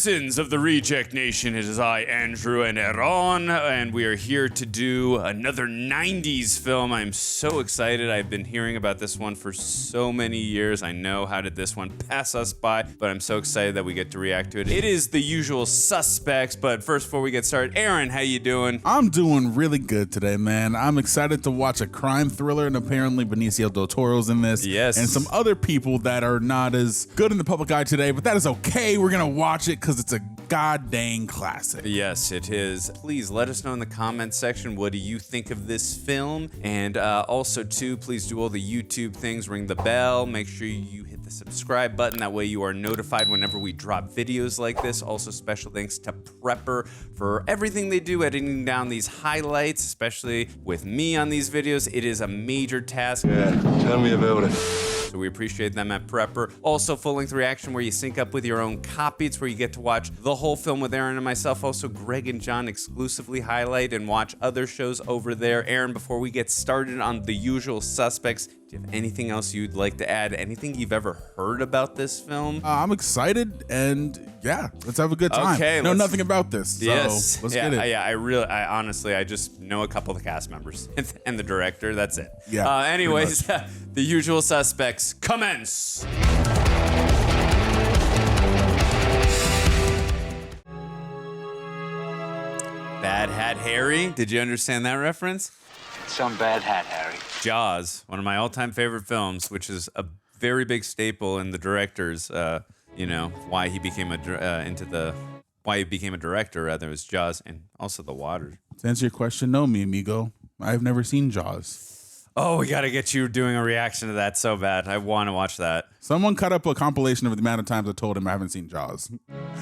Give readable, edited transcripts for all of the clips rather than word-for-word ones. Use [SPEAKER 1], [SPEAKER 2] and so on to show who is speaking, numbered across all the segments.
[SPEAKER 1] Citizens of the Reject Nation, it is I, Andrew and Aaron, and we are here to do another 90s film. I'm so excited. I've been hearing about this one for so many years. I know, how did this one pass us by? But I'm so excited that we get to react to it. It is The Usual Suspects, but first, before we get started, Aaron, how you doing?
[SPEAKER 2] I'm doing really good today, man. I'm excited to watch a crime thriller, and apparently Benicio del Toro's in this.
[SPEAKER 1] Yes.
[SPEAKER 2] And some other people that are not as good in the public eye today, but that is okay. We're going to watch it because it's a goddamn classic.
[SPEAKER 1] Yes, it is. Please let us know in the comments section, what do you think of this film? And also, too, please do all the YouTube things. Ring the bell. Make sure you hit the subscribe button. That way you are notified whenever we drop videos like this. Also, special thanks to Prepper for everything they do, editing down these highlights, especially with me on these videos. It is a major task.
[SPEAKER 3] Yeah, tell me about it.
[SPEAKER 1] So we appreciate them at Prepper. Also, full-length reaction where you sync up with your own copy. It's where you get to watch the whole film with Aaron and myself. Also, Greg and John exclusively highlight and watch other shows over there. Aaron, before we get started on The Usual Suspects, do you have anything else you'd like to add? Anything you've ever heard about this film?
[SPEAKER 2] I'm excited, and yeah, let's have a good time.
[SPEAKER 1] Okay,
[SPEAKER 2] know nothing about this, so
[SPEAKER 1] yes.
[SPEAKER 2] let's
[SPEAKER 1] yeah,
[SPEAKER 2] get it.
[SPEAKER 1] Yeah, I honestly, I just know a couple of the cast members and the director. That's it.
[SPEAKER 2] Yeah.
[SPEAKER 1] Anyways, The Usual Suspects, commence. Bad Hat Harry. Did you understand that reference?
[SPEAKER 4] Some bad hat, Harry.
[SPEAKER 1] Jaws, one of my all-time favorite films, which is a very big staple in the director's, why he became a director. Rather, it was Jaws, and also The Water.
[SPEAKER 2] To answer your question, no, mi amigo. I've never seen Jaws.
[SPEAKER 1] Oh, we got to get you doing a reaction to that so bad. I want to watch that.
[SPEAKER 2] Someone cut up a compilation of the amount of times I told him I haven't seen Jaws.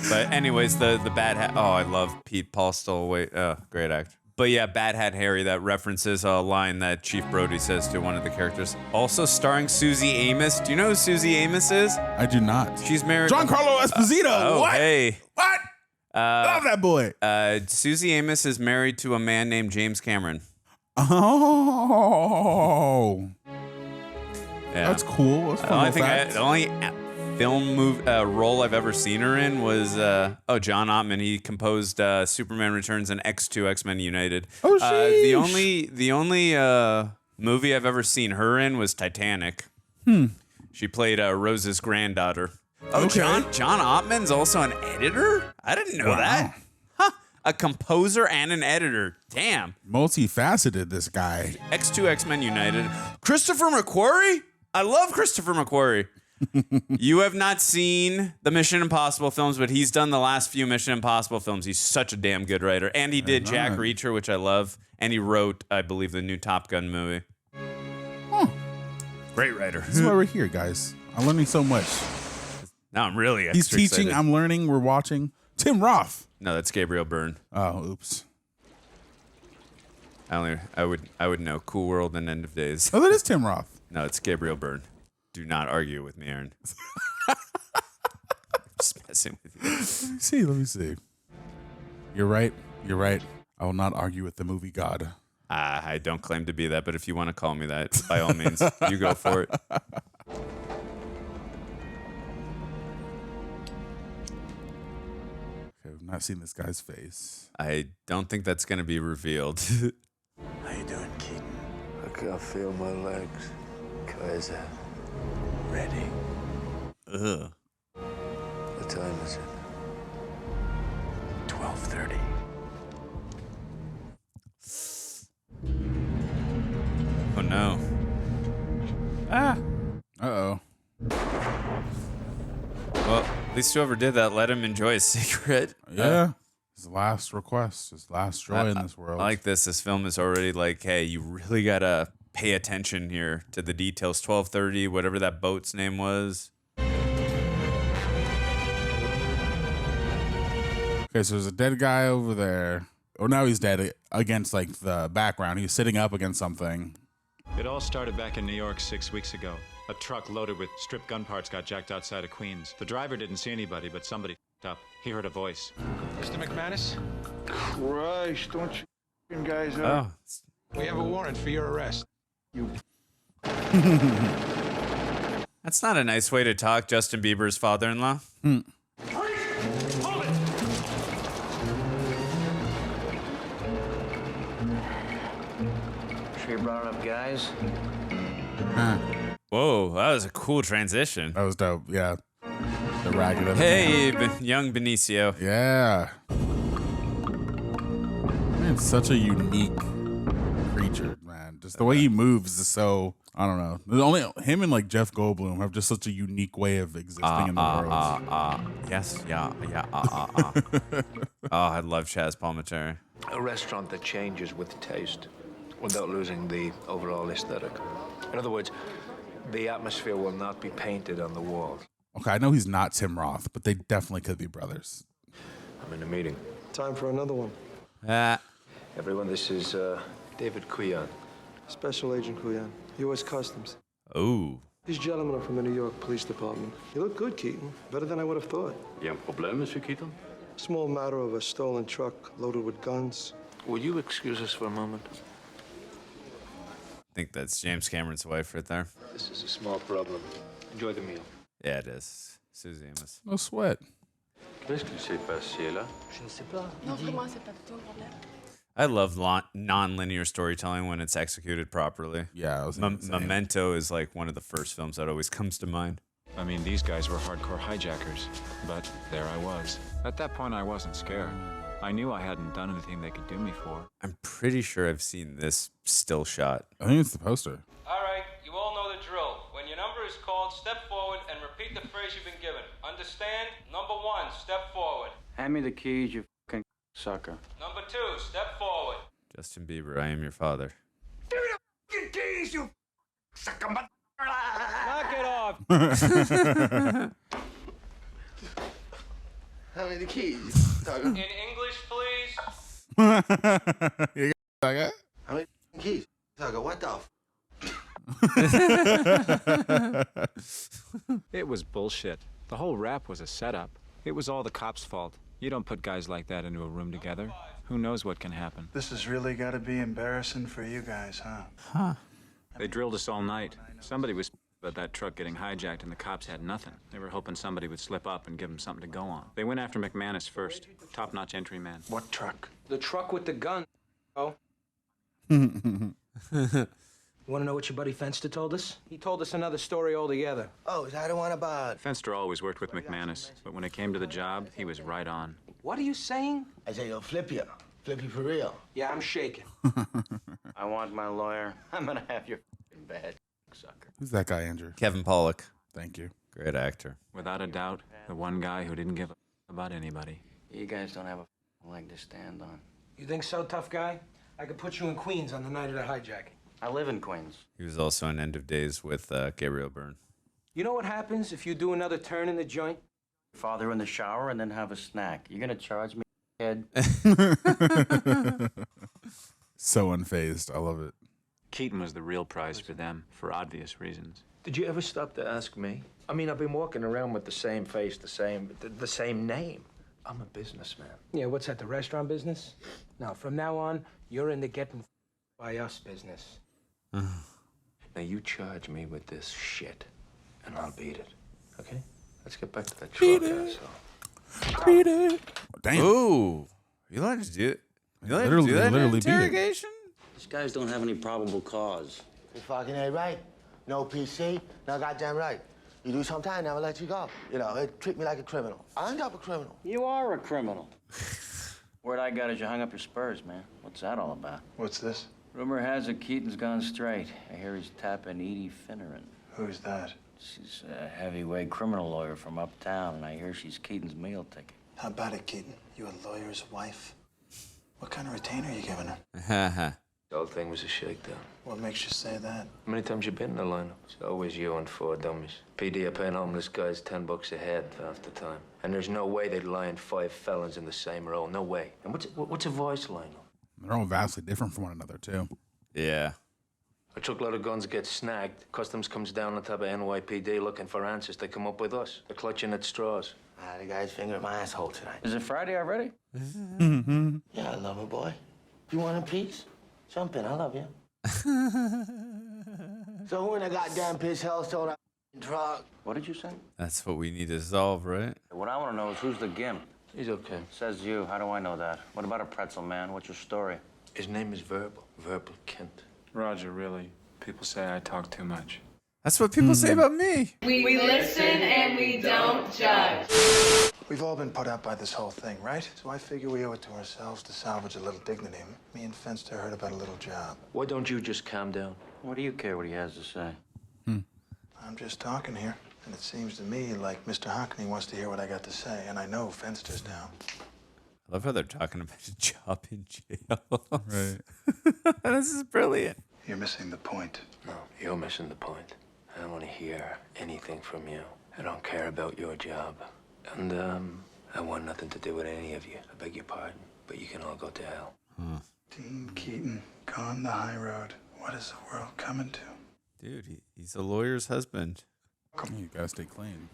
[SPEAKER 1] But anyways, the Bad Hat. Oh, I love Pete Postlethwaite. Great actor. But yeah, Bad Hat Harry, that references a line that Chief Brody says to one of the characters. Also starring Susie Amos. Do you know who Susie Amos is?
[SPEAKER 2] I do not.
[SPEAKER 1] She's married.
[SPEAKER 2] Giancarlo Esposito. What?
[SPEAKER 1] Hey.
[SPEAKER 2] What? Love that boy.
[SPEAKER 1] Susie Amos is married to a man named James Cameron.
[SPEAKER 2] Oh.
[SPEAKER 1] Yeah.
[SPEAKER 2] That's cool. That's fun.
[SPEAKER 1] The only film role I've ever seen her in was John Ottman. He composed Superman Returns and X2 X-Men United.
[SPEAKER 2] Oh, sheesh.
[SPEAKER 1] The only movie I've ever seen her in was Titanic. She played Rose's granddaughter. Oh,
[SPEAKER 2] Okay.
[SPEAKER 1] John Ottman's also an editor? I didn't know that. Huh. A composer and an editor. Damn.
[SPEAKER 2] Multifaceted, this guy.
[SPEAKER 1] X2 X-Men United. Christopher McQuarrie? I love Christopher McQuarrie. You have not seen the Mission Impossible films, but he's done the last few Mission Impossible films. He's such a damn good writer. And he did Jack Reacher, which I love. And he wrote, I believe, the new Top Gun movie.
[SPEAKER 2] Huh.
[SPEAKER 1] Great writer.
[SPEAKER 2] This is why we're here, guys. I'm learning so much.
[SPEAKER 1] Now I'm really
[SPEAKER 2] He's teaching,
[SPEAKER 1] excited.
[SPEAKER 2] I'm learning, we're watching. Tim Roth.
[SPEAKER 1] No, that's Gabriel Byrne.
[SPEAKER 2] Oh, oops.
[SPEAKER 1] I would know. Cool World and End of Days.
[SPEAKER 2] Oh, that is Tim Roth.
[SPEAKER 1] No, it's Gabriel Byrne. Do not argue with me, Aaron. Just messing with you.
[SPEAKER 2] Let me see. You're right. I will not argue with the movie god.
[SPEAKER 1] I don't claim to be that, but if you want to call me that, by all means, you go for it.
[SPEAKER 2] I've not seen this guy's face.
[SPEAKER 1] I don't think that's going to be revealed.
[SPEAKER 4] How you doing, Keaton? I can feel my legs. Keyser, ready.
[SPEAKER 1] Ugh.
[SPEAKER 4] What time is it? 12:30.
[SPEAKER 1] Oh no.
[SPEAKER 2] Uh-oh.
[SPEAKER 1] Well, at least whoever did that let him enjoy his secret.
[SPEAKER 2] Yeah. His last request, his last joy in this world.
[SPEAKER 1] I like this. This film is already like, hey, you really got to pay attention here to the details. 12:30, whatever that boat's name was.
[SPEAKER 2] Okay, so there's a dead guy over there. Oh, now he's dead against, like, the background. He's sitting up against something.
[SPEAKER 5] It all started back in New York 6 weeks ago. A truck loaded with stripped gun parts got jacked outside of Queens. The driver didn't see anybody, but somebody up. He heard a voice.
[SPEAKER 6] Mr. McManus,
[SPEAKER 3] Christ, don't you guys
[SPEAKER 1] Oh,
[SPEAKER 6] we have a warrant for your arrest.
[SPEAKER 1] that's not a nice way to talk, Justin Bieber's father-in-law.
[SPEAKER 6] Hold it!
[SPEAKER 7] sure you brought enough guys.
[SPEAKER 1] Whoa, that was a cool transition.
[SPEAKER 2] That was dope. Yeah. The ragged of it.
[SPEAKER 1] Hey, young Benicio.
[SPEAKER 2] Yeah. Man, such a unique creature, man. Just the way he moves is so, I don't know. Only him and like Jeff Goldblum have just such a unique way of existing in the world.
[SPEAKER 1] Yes, yeah. Oh, I love Chazz Palminteri.
[SPEAKER 4] A restaurant that changes with taste without losing the overall aesthetic. In other words, the atmosphere will not be painted on the walls.
[SPEAKER 2] Okay, I know he's not Tim Roth, but they definitely could be brothers.
[SPEAKER 4] I'm in a meeting.
[SPEAKER 3] Time for another one.
[SPEAKER 4] Everyone, this is David Kuyan.
[SPEAKER 3] Special Agent Kuyan, U.S. Customs.
[SPEAKER 1] Oh.
[SPEAKER 3] These gentlemen are from the New York Police Department. You look good, Keaton. Better than I would have thought.
[SPEAKER 8] You have a problem, Monsieur Keaton?
[SPEAKER 3] Small matter of a stolen truck loaded with guns.
[SPEAKER 4] Will you excuse us for a moment?
[SPEAKER 1] I think that's James Cameron's wife right there.
[SPEAKER 4] This is a small problem. Enjoy the meal.
[SPEAKER 1] Yeah, it is. Susie Amos.
[SPEAKER 2] No sweat.
[SPEAKER 8] Qu'est-ce qui s'est passé là?
[SPEAKER 4] Je ne sais pas.
[SPEAKER 9] Non, vraiment, c'est pas du tout un problème.
[SPEAKER 1] I love non-linear storytelling when it's executed properly.
[SPEAKER 2] Yeah, I was
[SPEAKER 1] Memento is like one of the first films that always comes to mind.
[SPEAKER 5] I mean, these guys were hardcore hijackers, but there I was. At that point, I wasn't scared. I knew I hadn't done anything they could do me for.
[SPEAKER 1] I'm pretty sure I've seen this still shot.
[SPEAKER 2] I think it's the poster.
[SPEAKER 10] All right, you all know the drill. When your number is called, step forward and repeat the phrase you've been given. Understand? Number 1, step forward.
[SPEAKER 7] Hand me the keys, you fucking sucker.
[SPEAKER 10] Number 2, step forward.
[SPEAKER 1] Justin Bieber, I am your father.
[SPEAKER 7] Give me the fucking keys, you sucker.
[SPEAKER 10] Knock it off.
[SPEAKER 4] Hand me the keys.
[SPEAKER 10] In English, please.
[SPEAKER 2] You got it?
[SPEAKER 4] How many keys? What the
[SPEAKER 5] It was bullshit. The whole rap was a setup. It was all the cops' fault. You don't put guys like that into a room together. Who knows what can happen?
[SPEAKER 6] This has really got to be embarrassing for you guys, huh?
[SPEAKER 5] They drilled us all night. Somebody was about that truck getting hijacked and the cops had nothing. They were hoping somebody would slip up and give them something to go on. They went after McManus first. Top-notch entry man.
[SPEAKER 6] What truck?
[SPEAKER 7] The truck with the gun. Oh.
[SPEAKER 6] You want to know what your buddy Fenster told us?
[SPEAKER 7] He told us another story altogether.
[SPEAKER 4] Oh, is that the one about?
[SPEAKER 5] Fenster always worked with McManus, but when it came to the job, he was right on.
[SPEAKER 7] What are you saying?
[SPEAKER 4] I say, yo, flip you for real.
[SPEAKER 7] Yeah, I'm shaking. I want my lawyer. I'm gonna have your fucking badge, sucker.
[SPEAKER 2] Who's that guy, Andrew?
[SPEAKER 1] Kevin Pollak.
[SPEAKER 2] Thank you.
[SPEAKER 1] Great actor.
[SPEAKER 5] Without a doubt, the one guy who didn't give a about anybody.
[SPEAKER 7] You guys don't have a leg to stand on. You think so, tough guy? I could put you in Queens on the night of the hijacking. I live in Queens.
[SPEAKER 1] He was also in End of Days with Gabriel Byrne.
[SPEAKER 7] You know what happens if you do another turn in the joint? Father in the shower and then have a snack. You're gonna charge me, kid?
[SPEAKER 2] So unfazed. I love it.
[SPEAKER 5] Keaton was the real prize for them, for obvious reasons.
[SPEAKER 4] Did you ever stop to ask me? I mean, I've been walking around with the same face, the same name. I'm a businessman.
[SPEAKER 7] Yeah, what's that, the restaurant business? No, from now on, you're in the getting by us business.
[SPEAKER 4] Now you charge me with this shit, and I'll beat it. Okay? Let's get back to that truck, asshole.
[SPEAKER 2] Beat it. Damn.
[SPEAKER 1] Ooh. You like to do it? You like to
[SPEAKER 2] Literally-
[SPEAKER 1] do that in
[SPEAKER 2] literally
[SPEAKER 1] an
[SPEAKER 2] beat it.
[SPEAKER 1] interrogation?
[SPEAKER 7] These guys don't have any probable cause.
[SPEAKER 11] You fucking ain't right. No PC, no goddamn right. You do some time, never let you go. You know, it treat me like a criminal. I ain't up a criminal.
[SPEAKER 7] You are a criminal. Word I got is you hung up your spurs, man. What's that all about?
[SPEAKER 6] What's this?
[SPEAKER 7] Rumor has it Keaton's gone straight. I hear he's tapping Edie Finneran.
[SPEAKER 6] Who's that?
[SPEAKER 7] She's a heavyweight criminal lawyer from uptown, and I hear she's Keaton's meal ticket.
[SPEAKER 6] How about it, Keaton? You a lawyer's wife? What kind of retainer are you giving her?
[SPEAKER 1] Haha.
[SPEAKER 4] The whole thing was a shakedown.
[SPEAKER 6] What makes you say that?
[SPEAKER 4] How many times you been in the lineup? It's always you and 4 dummies. PD are paying homeless guys $10 a head half the time. And there's no way they'd line 5 felons in the same role. No way. And what's a voice lineup?
[SPEAKER 2] They're all vastly different from one another, too.
[SPEAKER 1] Yeah.
[SPEAKER 4] A truckload of guns get snagged. Customs comes down on top of NYPD looking for answers. They come up with us. They're clutching at straws.
[SPEAKER 11] The guy's fingering my asshole tonight.
[SPEAKER 7] Is it Friday already?
[SPEAKER 11] Yeah, I love her, boy. You want a piece? Jump in, I love you. So who in the goddamn piss hell stole that truck?
[SPEAKER 7] What did you say?
[SPEAKER 1] That's what we need to solve, right?
[SPEAKER 7] What I want to know is who's the gimp?
[SPEAKER 4] He's okay.
[SPEAKER 7] Says you. How do I know that? What about a pretzel, man? What's your story?
[SPEAKER 4] His name is Verbal. Verbal Kint.
[SPEAKER 5] Roger, really. People say I talk too much.
[SPEAKER 1] That's what people say about me.
[SPEAKER 12] We listen and we don't judge.
[SPEAKER 6] We've all been put out by this whole thing, right? So I figure we owe it to ourselves to salvage a little dignity. Me and Fenster heard about a little job.
[SPEAKER 4] Why don't you just calm down?
[SPEAKER 7] What do you care what he has to say?
[SPEAKER 6] I'm just talking here, and it seems to me like Mr. Hockney wants to hear what I got to say, and I know Fenster's down.
[SPEAKER 1] I love how they're talking about a job in jail.
[SPEAKER 2] Right.
[SPEAKER 1] This is brilliant.
[SPEAKER 6] You're missing the point.
[SPEAKER 4] No, you're missing the point. I don't want to hear anything from you. I don't care about your job. And, I want nothing to do with any of you. I beg your pardon, but you can all go to hell.
[SPEAKER 6] Dean Keaton, gone the high road. What is the world coming to?
[SPEAKER 1] Dude, he's a lawyer's husband.
[SPEAKER 2] You gotta stay clean.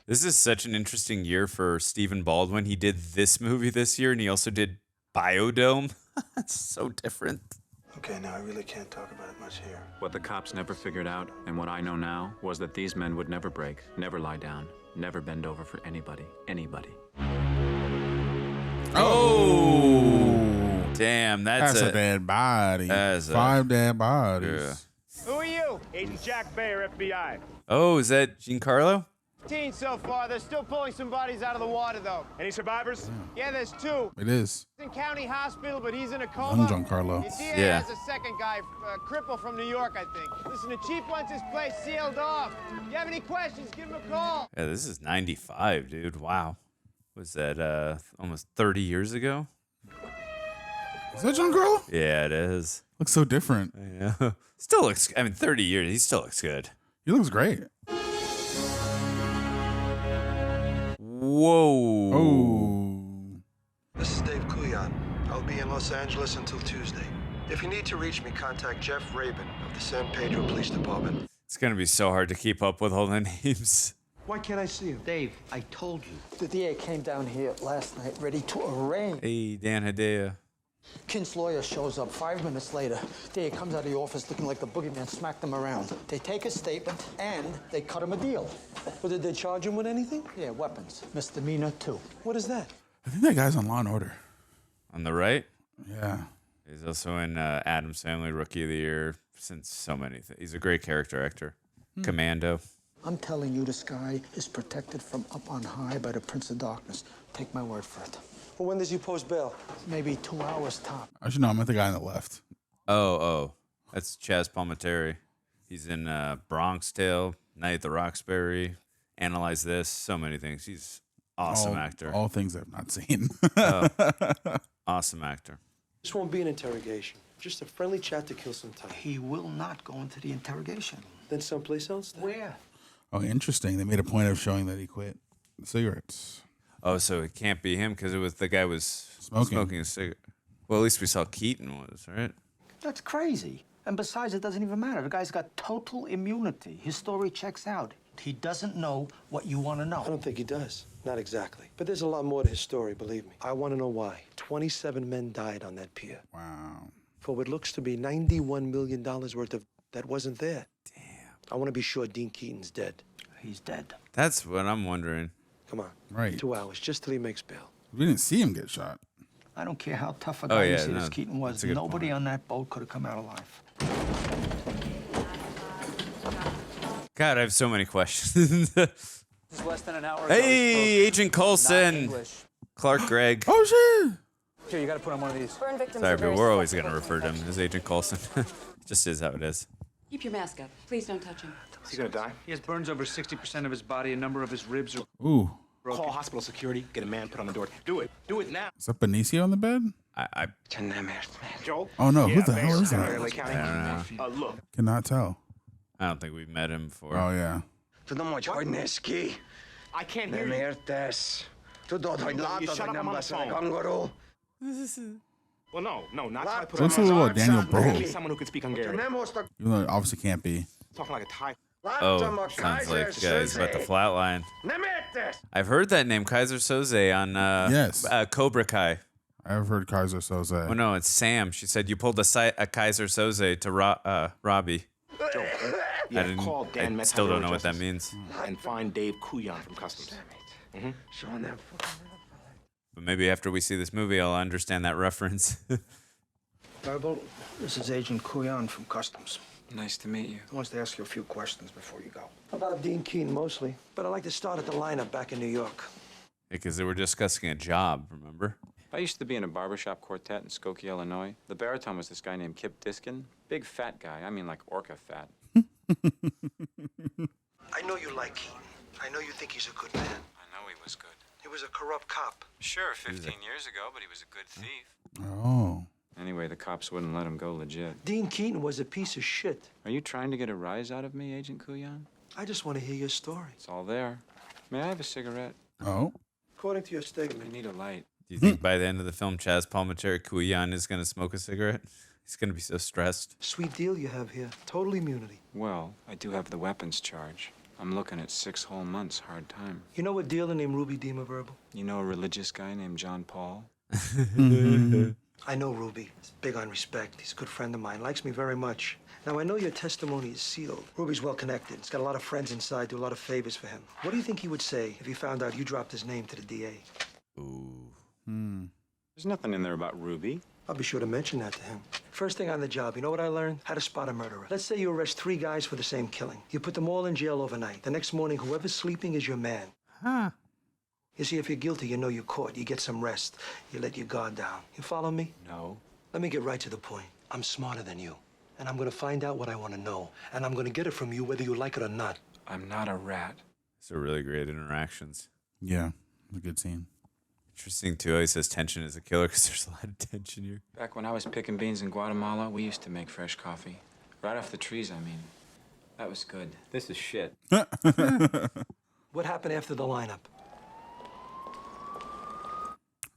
[SPEAKER 1] This is such an interesting year for Stephen Baldwin. He did this movie this year, and he also did Biodome. It's so different.
[SPEAKER 6] Okay, now I really can't talk about it much here.
[SPEAKER 5] What the cops never figured out, and what I know now, was that these men would never break, never lie down, never bend over for anybody. Anybody.
[SPEAKER 1] Oh! Damn, that's
[SPEAKER 2] a dead body.
[SPEAKER 1] That's
[SPEAKER 2] 5 dead bodies.
[SPEAKER 1] Yeah.
[SPEAKER 13] Who are you? Agent Jack Bayer, FBI.
[SPEAKER 1] Oh, is that Giancarlo?
[SPEAKER 13] 15 so far. They're still pulling some bodies out of the water, though. Any survivors? Yeah, there's 2.
[SPEAKER 2] It is.
[SPEAKER 13] He's in county hospital, but he's in a coma.
[SPEAKER 2] Young Giancarlo.
[SPEAKER 13] The DA
[SPEAKER 1] Yeah.
[SPEAKER 13] has a second guy, cripple from New York, I think. Listen, the chief wants his place sealed off. If you have any questions, give him a call.
[SPEAKER 1] Yeah, this is 95, dude. Wow. Was that almost 30 years ago?
[SPEAKER 2] Is that Giancarlo?
[SPEAKER 1] Yeah, it is.
[SPEAKER 2] Looks so different.
[SPEAKER 1] Yeah. Still looks, 30 years, he still looks good.
[SPEAKER 2] He looks great.
[SPEAKER 1] Whoa.
[SPEAKER 2] Oh.
[SPEAKER 3] This is Dave Kuyan. I'll be in Los Angeles until Tuesday. If you need to reach me, contact Jeff Rabin of the San Pedro Police Department.
[SPEAKER 1] It's going to be so hard to keep up with all the names.
[SPEAKER 3] Why can't I see him?
[SPEAKER 7] Dave, I told you.
[SPEAKER 14] The DA came down here last night ready to arraign.
[SPEAKER 1] Hey, Dan Hedaya.
[SPEAKER 14] Kint's lawyer shows up 5 minutes later. DA comes out of the office looking like the boogeyman smacked him around. They take his statement and they cut him a deal.
[SPEAKER 3] Well, did they charge him with anything?
[SPEAKER 14] Yeah, weapons. Misdemeanor, too.
[SPEAKER 3] What is that?
[SPEAKER 2] I think that guy's on Law and Order.
[SPEAKER 1] On the right?
[SPEAKER 2] Yeah.
[SPEAKER 1] He's also in Addams Family Rookie of the Year since so many things. He's a great character actor. Commando.
[SPEAKER 14] I'm telling you, this guy is protected from up on high by the Prince of Darkness. Take my word for it.
[SPEAKER 3] Well, when does he post bail?
[SPEAKER 14] Maybe 2 hours top.
[SPEAKER 2] I should know. I meant the guy on the left.
[SPEAKER 1] Oh. That's Chazz Palminteri. He's in Bronx Tale, Night at the Roxbury, Analyze This, so many things. He's awesome actor.
[SPEAKER 2] All things I've not seen.
[SPEAKER 1] Awesome actor.
[SPEAKER 3] This won't be an interrogation. Just a friendly chat to kill some time.
[SPEAKER 14] He will not go into the interrogation.
[SPEAKER 3] Then someplace else. Then.
[SPEAKER 14] Where?
[SPEAKER 2] Oh, interesting. They made a point of showing that he quit the cigarettes.
[SPEAKER 1] Oh, so it can't be him because the guy was smoking a cigarette. Well, at least we saw Keaton was, right?
[SPEAKER 14] That's crazy. And besides, it doesn't even matter. The guy's got total immunity. His story checks out. He doesn't know what you want to know.
[SPEAKER 3] I don't think he does. Not exactly. But there's a lot more to his story, believe me. I want to know why. 27 men died on that pier.
[SPEAKER 2] Wow.
[SPEAKER 3] For what looks to be $91 million worth of that wasn't there.
[SPEAKER 1] Damn.
[SPEAKER 3] I want to be sure Dean Keaton's dead.
[SPEAKER 14] He's dead.
[SPEAKER 1] That's what I'm wondering.
[SPEAKER 3] Come on.
[SPEAKER 2] Right.
[SPEAKER 3] 2 hours, just till he makes bail.
[SPEAKER 2] We didn't see him get shot.
[SPEAKER 14] I don't care how tough a guy you say
[SPEAKER 1] no,
[SPEAKER 14] this Keaton was.
[SPEAKER 1] that's a good
[SPEAKER 14] Nobody
[SPEAKER 1] point.
[SPEAKER 14] on that boat could have come out alive.
[SPEAKER 1] God, I have so many questions.
[SPEAKER 15] This is less than an hour ago.
[SPEAKER 1] Hey, Agent Coulson. Clark Gregg.
[SPEAKER 2] Oh, shit.
[SPEAKER 15] Here, you got to put on one of these.
[SPEAKER 9] Burn victims
[SPEAKER 1] Sorry,
[SPEAKER 9] are very
[SPEAKER 1] but we're always going
[SPEAKER 9] susceptible
[SPEAKER 1] to refer to him as Agent Coulson. Just is how it is.
[SPEAKER 9] Keep your mask up. Please don't touch him.
[SPEAKER 13] Is he gonna die?
[SPEAKER 15] He has burns over 60% of his body. A number of his ribs are
[SPEAKER 2] Ooh.
[SPEAKER 13] Call hospital security, get a man put on the door. Do it. Do it now.
[SPEAKER 2] Is that Benicio on the bed?
[SPEAKER 13] Joel?
[SPEAKER 2] Oh, no. Who
[SPEAKER 13] Yeah,
[SPEAKER 2] the hell is
[SPEAKER 13] Bayer,
[SPEAKER 2] that?
[SPEAKER 13] Lake County.
[SPEAKER 1] I don't know.
[SPEAKER 13] Look.
[SPEAKER 2] Cannot tell.
[SPEAKER 1] I don't think we've met him before.
[SPEAKER 2] Oh, yeah.
[SPEAKER 11] To the much Horneski.
[SPEAKER 13] I can't hear you.
[SPEAKER 11] Mertes. To the
[SPEAKER 13] You shut up, I'm on the phone.
[SPEAKER 11] Kangaroo.
[SPEAKER 13] Well, no, not till I put
[SPEAKER 2] Looks
[SPEAKER 13] on
[SPEAKER 2] a little
[SPEAKER 13] my
[SPEAKER 2] like Daniel
[SPEAKER 13] arms.
[SPEAKER 2] Brühl.
[SPEAKER 13] Someone who can speak Hungarian.
[SPEAKER 2] Even though it obviously can't be.
[SPEAKER 13] Talking like a Thai.
[SPEAKER 1] Oh, sounds like he's about to flatline. I've heard that name, Keyser Söze, on
[SPEAKER 2] Yes.
[SPEAKER 1] Cobra Kai.
[SPEAKER 2] I've heard Keyser Söze.
[SPEAKER 1] Oh, no, it's Sam. She said you pulled a Keyser Söze to Robbie.
[SPEAKER 13] Joe,
[SPEAKER 1] I
[SPEAKER 13] call Dan
[SPEAKER 1] I still don't know what
[SPEAKER 13] Metz
[SPEAKER 1] that means.
[SPEAKER 13] and find Dave Kuyan from Customs.
[SPEAKER 1] But maybe after we see this movie, I'll understand that reference.
[SPEAKER 6] Verbal, this is Agent Kuyan from Customs.
[SPEAKER 5] Nice to meet you.
[SPEAKER 6] He wants to ask you a few questions before you go. About Dean Keaton, mostly. But I'd like to start at the lineup back in New York.
[SPEAKER 1] Because they were discussing a job, remember?
[SPEAKER 5] I used to be in a barbershop quartet in Skokie, Illinois. The baritone was this guy named Kip Diskin. Big fat guy. I mean like orca fat.
[SPEAKER 6] I know you like Keaton. I know you think he's a good man.
[SPEAKER 5] I know he was good.
[SPEAKER 6] He was a corrupt cop.
[SPEAKER 5] Sure, 15 years ago, but he was a good thief.
[SPEAKER 2] Oh.
[SPEAKER 5] Anyway, the cops wouldn't let him go legit.
[SPEAKER 6] Dean Keaton was a piece of shit.
[SPEAKER 5] Are you trying to get a rise out of me, Agent Kuyan?
[SPEAKER 6] I just want to hear your story.
[SPEAKER 5] It's all there. May I have a cigarette?
[SPEAKER 2] Oh.
[SPEAKER 6] According to your statement.
[SPEAKER 5] I need a light.
[SPEAKER 1] Do you think by the end of the film, Chazz Palminteri Kuyan is going to smoke a cigarette? He's going to be so stressed.
[SPEAKER 6] Sweet deal you have here. Total immunity.
[SPEAKER 5] Well, I do have the weapons charge. I'm looking at 6 whole months, hard time.
[SPEAKER 6] You know a dealer named Ruby Dima Verbal?
[SPEAKER 5] You know a religious guy named John Paul?
[SPEAKER 6] I know Ruby. He's big on respect. He's a good friend of mine. Likes me very much. Now, I know your testimony is sealed. Ruby's well connected. He's got a lot of friends inside, do a lot of favors for him. What do you think he would say if he found out you dropped his name to the DA?
[SPEAKER 1] Ooh.
[SPEAKER 5] There's nothing in there about Ruby.
[SPEAKER 6] I'll be sure to mention that to him. First thing on the job, you know what I learned? How to spot a murderer. Let's say you arrest 3 guys for the same killing. You put them all in jail overnight. The next morning, whoever's sleeping is your man.
[SPEAKER 1] Huh.
[SPEAKER 6] You see, if you're guilty, you know you're caught. You get some rest. You let your guard down. You follow me?
[SPEAKER 5] No.
[SPEAKER 6] Let me get right to the point. I'm smarter than you. And I'm gonna find out what I want to know. And I'm gonna get it from you whether you like it or not.
[SPEAKER 5] I'm not a rat.
[SPEAKER 1] So really great interactions.
[SPEAKER 2] Yeah, a good scene.
[SPEAKER 1] Interesting, too, how he says tension is a killer because there's a lot of tension here.
[SPEAKER 5] Back when I was picking beans in Guatemala, we used to make fresh coffee. Right off the trees, I mean. That was good. This is shit.
[SPEAKER 6] What happened after the lineup?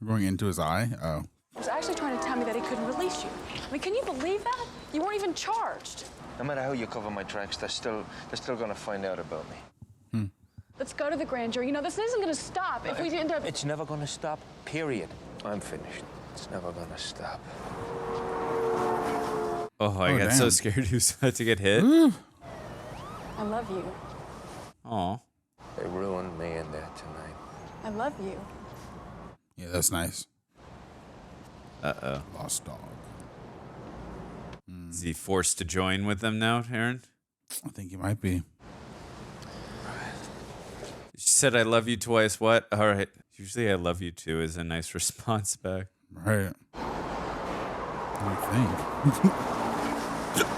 [SPEAKER 2] Going into his eye? Oh.
[SPEAKER 16] He was actually trying to tell me that he couldn't release you. I mean, can you believe that? You weren't even charged.
[SPEAKER 4] No matter how you cover my tracks, they're still gonna find out about me.
[SPEAKER 16] Let's go to the grand jury. You know, this isn't going to stop if we end up...
[SPEAKER 4] It's never gonna stop, period. I'm finished. It's never gonna stop.
[SPEAKER 1] Oh, I got so scared he was about to get hit.
[SPEAKER 16] I love you.
[SPEAKER 1] Aw.
[SPEAKER 4] They ruined me in there tonight.
[SPEAKER 16] I love you.
[SPEAKER 2] Yeah, that's nice.
[SPEAKER 1] Uh-oh.
[SPEAKER 2] Lost dog.
[SPEAKER 1] Is he forced to join with them now, Aaron?
[SPEAKER 2] I think he might be.
[SPEAKER 1] She said, I love you twice. What? All right. Usually I love you too is a nice response back.
[SPEAKER 2] Right. I think.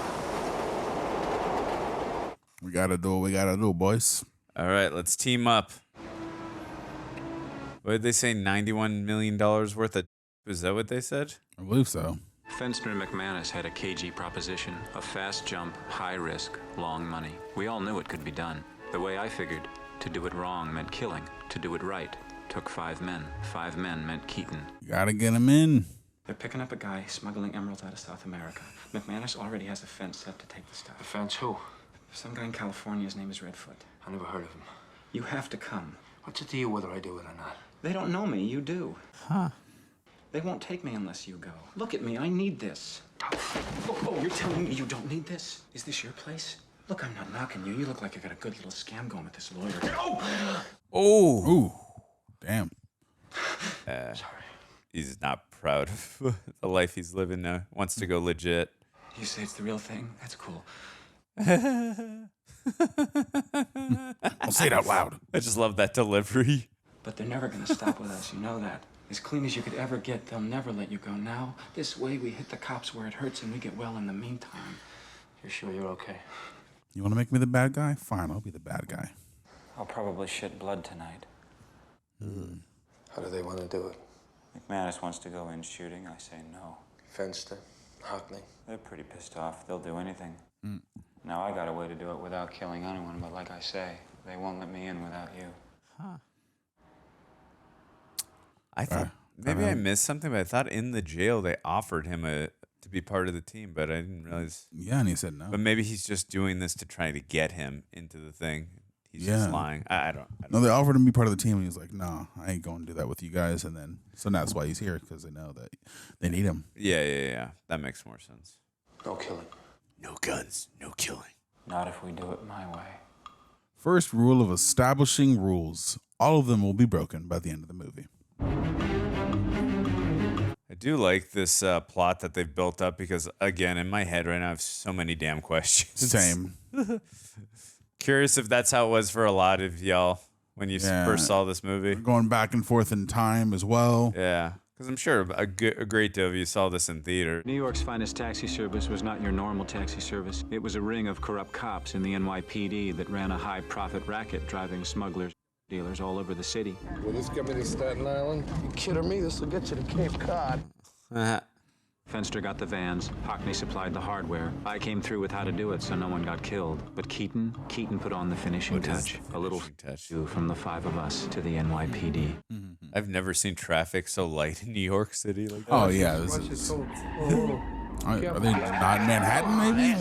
[SPEAKER 2] We gotta do what we gotta do, boys.
[SPEAKER 1] All right, let's team up. What did they say? $91 million worth of... Is that what they said?
[SPEAKER 2] I believe so.
[SPEAKER 5] Fenster McManus had a KG proposition. A fast jump, high risk, long money. We all knew it could be done. The way I figured, to do it wrong meant killing. To do it right took 5 men. 5 men meant Keaton.
[SPEAKER 2] You gotta get him in.
[SPEAKER 5] They're picking up a guy smuggling emeralds out of South America. McManus already has a fence set to take the stuff.
[SPEAKER 4] The fence who?
[SPEAKER 5] Some guy in California, his name is Redfoot.
[SPEAKER 4] I never heard of him.
[SPEAKER 5] You have to come.
[SPEAKER 4] What's it to you whether I do it or not?
[SPEAKER 5] They don't know me, you do.
[SPEAKER 1] Huh.
[SPEAKER 5] They won't take me unless you go. Look at me, I need this. Oh, you're telling me you don't need this? Is this your place? Look, I'm not knocking you. You look like you got a good little scam going with this lawyer. Oh!
[SPEAKER 1] Oh!
[SPEAKER 2] Ooh. Damn.
[SPEAKER 1] Sorry. He's not proud of the life he's living now. Wants to go legit.
[SPEAKER 5] You say it's the real thing? That's cool.
[SPEAKER 2] I'll say it out loud.
[SPEAKER 1] I just love that delivery.
[SPEAKER 5] But they're never going to stop with us, you know that. As clean as you could ever get, they'll never let you go. Now, this way we hit the cops where it hurts and we get well in the meantime.
[SPEAKER 4] You're sure you're okay?
[SPEAKER 2] You want to make me the bad guy? Fine, I'll be the bad guy.
[SPEAKER 5] I'll probably shit blood tonight.
[SPEAKER 4] How do they want to do it?
[SPEAKER 5] McManus wants to go in shooting. I say no.
[SPEAKER 4] Fenster, Hockney.
[SPEAKER 5] They're pretty pissed off. They'll do anything. Now, I got a way to do it without killing anyone, but like I say, they won't let me in without you.
[SPEAKER 1] Huh. I thought maybe I missed something, but I thought in the jail they offered him to be part of the team, but I didn't realize.
[SPEAKER 2] Yeah, and he said no.
[SPEAKER 1] But maybe he's just doing this to try to get him into the thing. He's just lying. I don't
[SPEAKER 2] No, they offered him to be part of the team, and he was like, "No, I ain't going to do that with you guys." And then, so that's why he's here, because they know that they need him.
[SPEAKER 1] Yeah. That makes more sense.
[SPEAKER 4] No killing.
[SPEAKER 1] No guns. No killing.
[SPEAKER 5] Not if we do it my way.
[SPEAKER 2] First rule of establishing rules: all of them will be broken by the end of the movie.
[SPEAKER 1] I do like this plot that they've built up because, again, in my head right now, I have so many damn questions.
[SPEAKER 2] Same.
[SPEAKER 1] Curious if that's how it was for a lot of y'all when you first saw this movie.
[SPEAKER 2] Going back and forth in time as well.
[SPEAKER 1] Yeah, because I'm sure a great deal of you saw this in theater.
[SPEAKER 5] New York's finest taxi service was not your normal taxi service. It was a ring of corrupt cops in the NYPD that ran a high-profit racket driving smugglers, dealers all over the city.
[SPEAKER 17] Will this get me to Staten Island? You kidding me? This will get you to Cape Cod.
[SPEAKER 5] Fenster got the vans, Hockney supplied the hardware. I came through with how to do it so no one got killed. But Keaton put on the finishing touch. A little touch from the 5 of us to the NYPD.
[SPEAKER 1] I've never seen traffic so light in New York City like that.
[SPEAKER 2] Oh, yeah. This is... Are they not in Manhattan, maybe?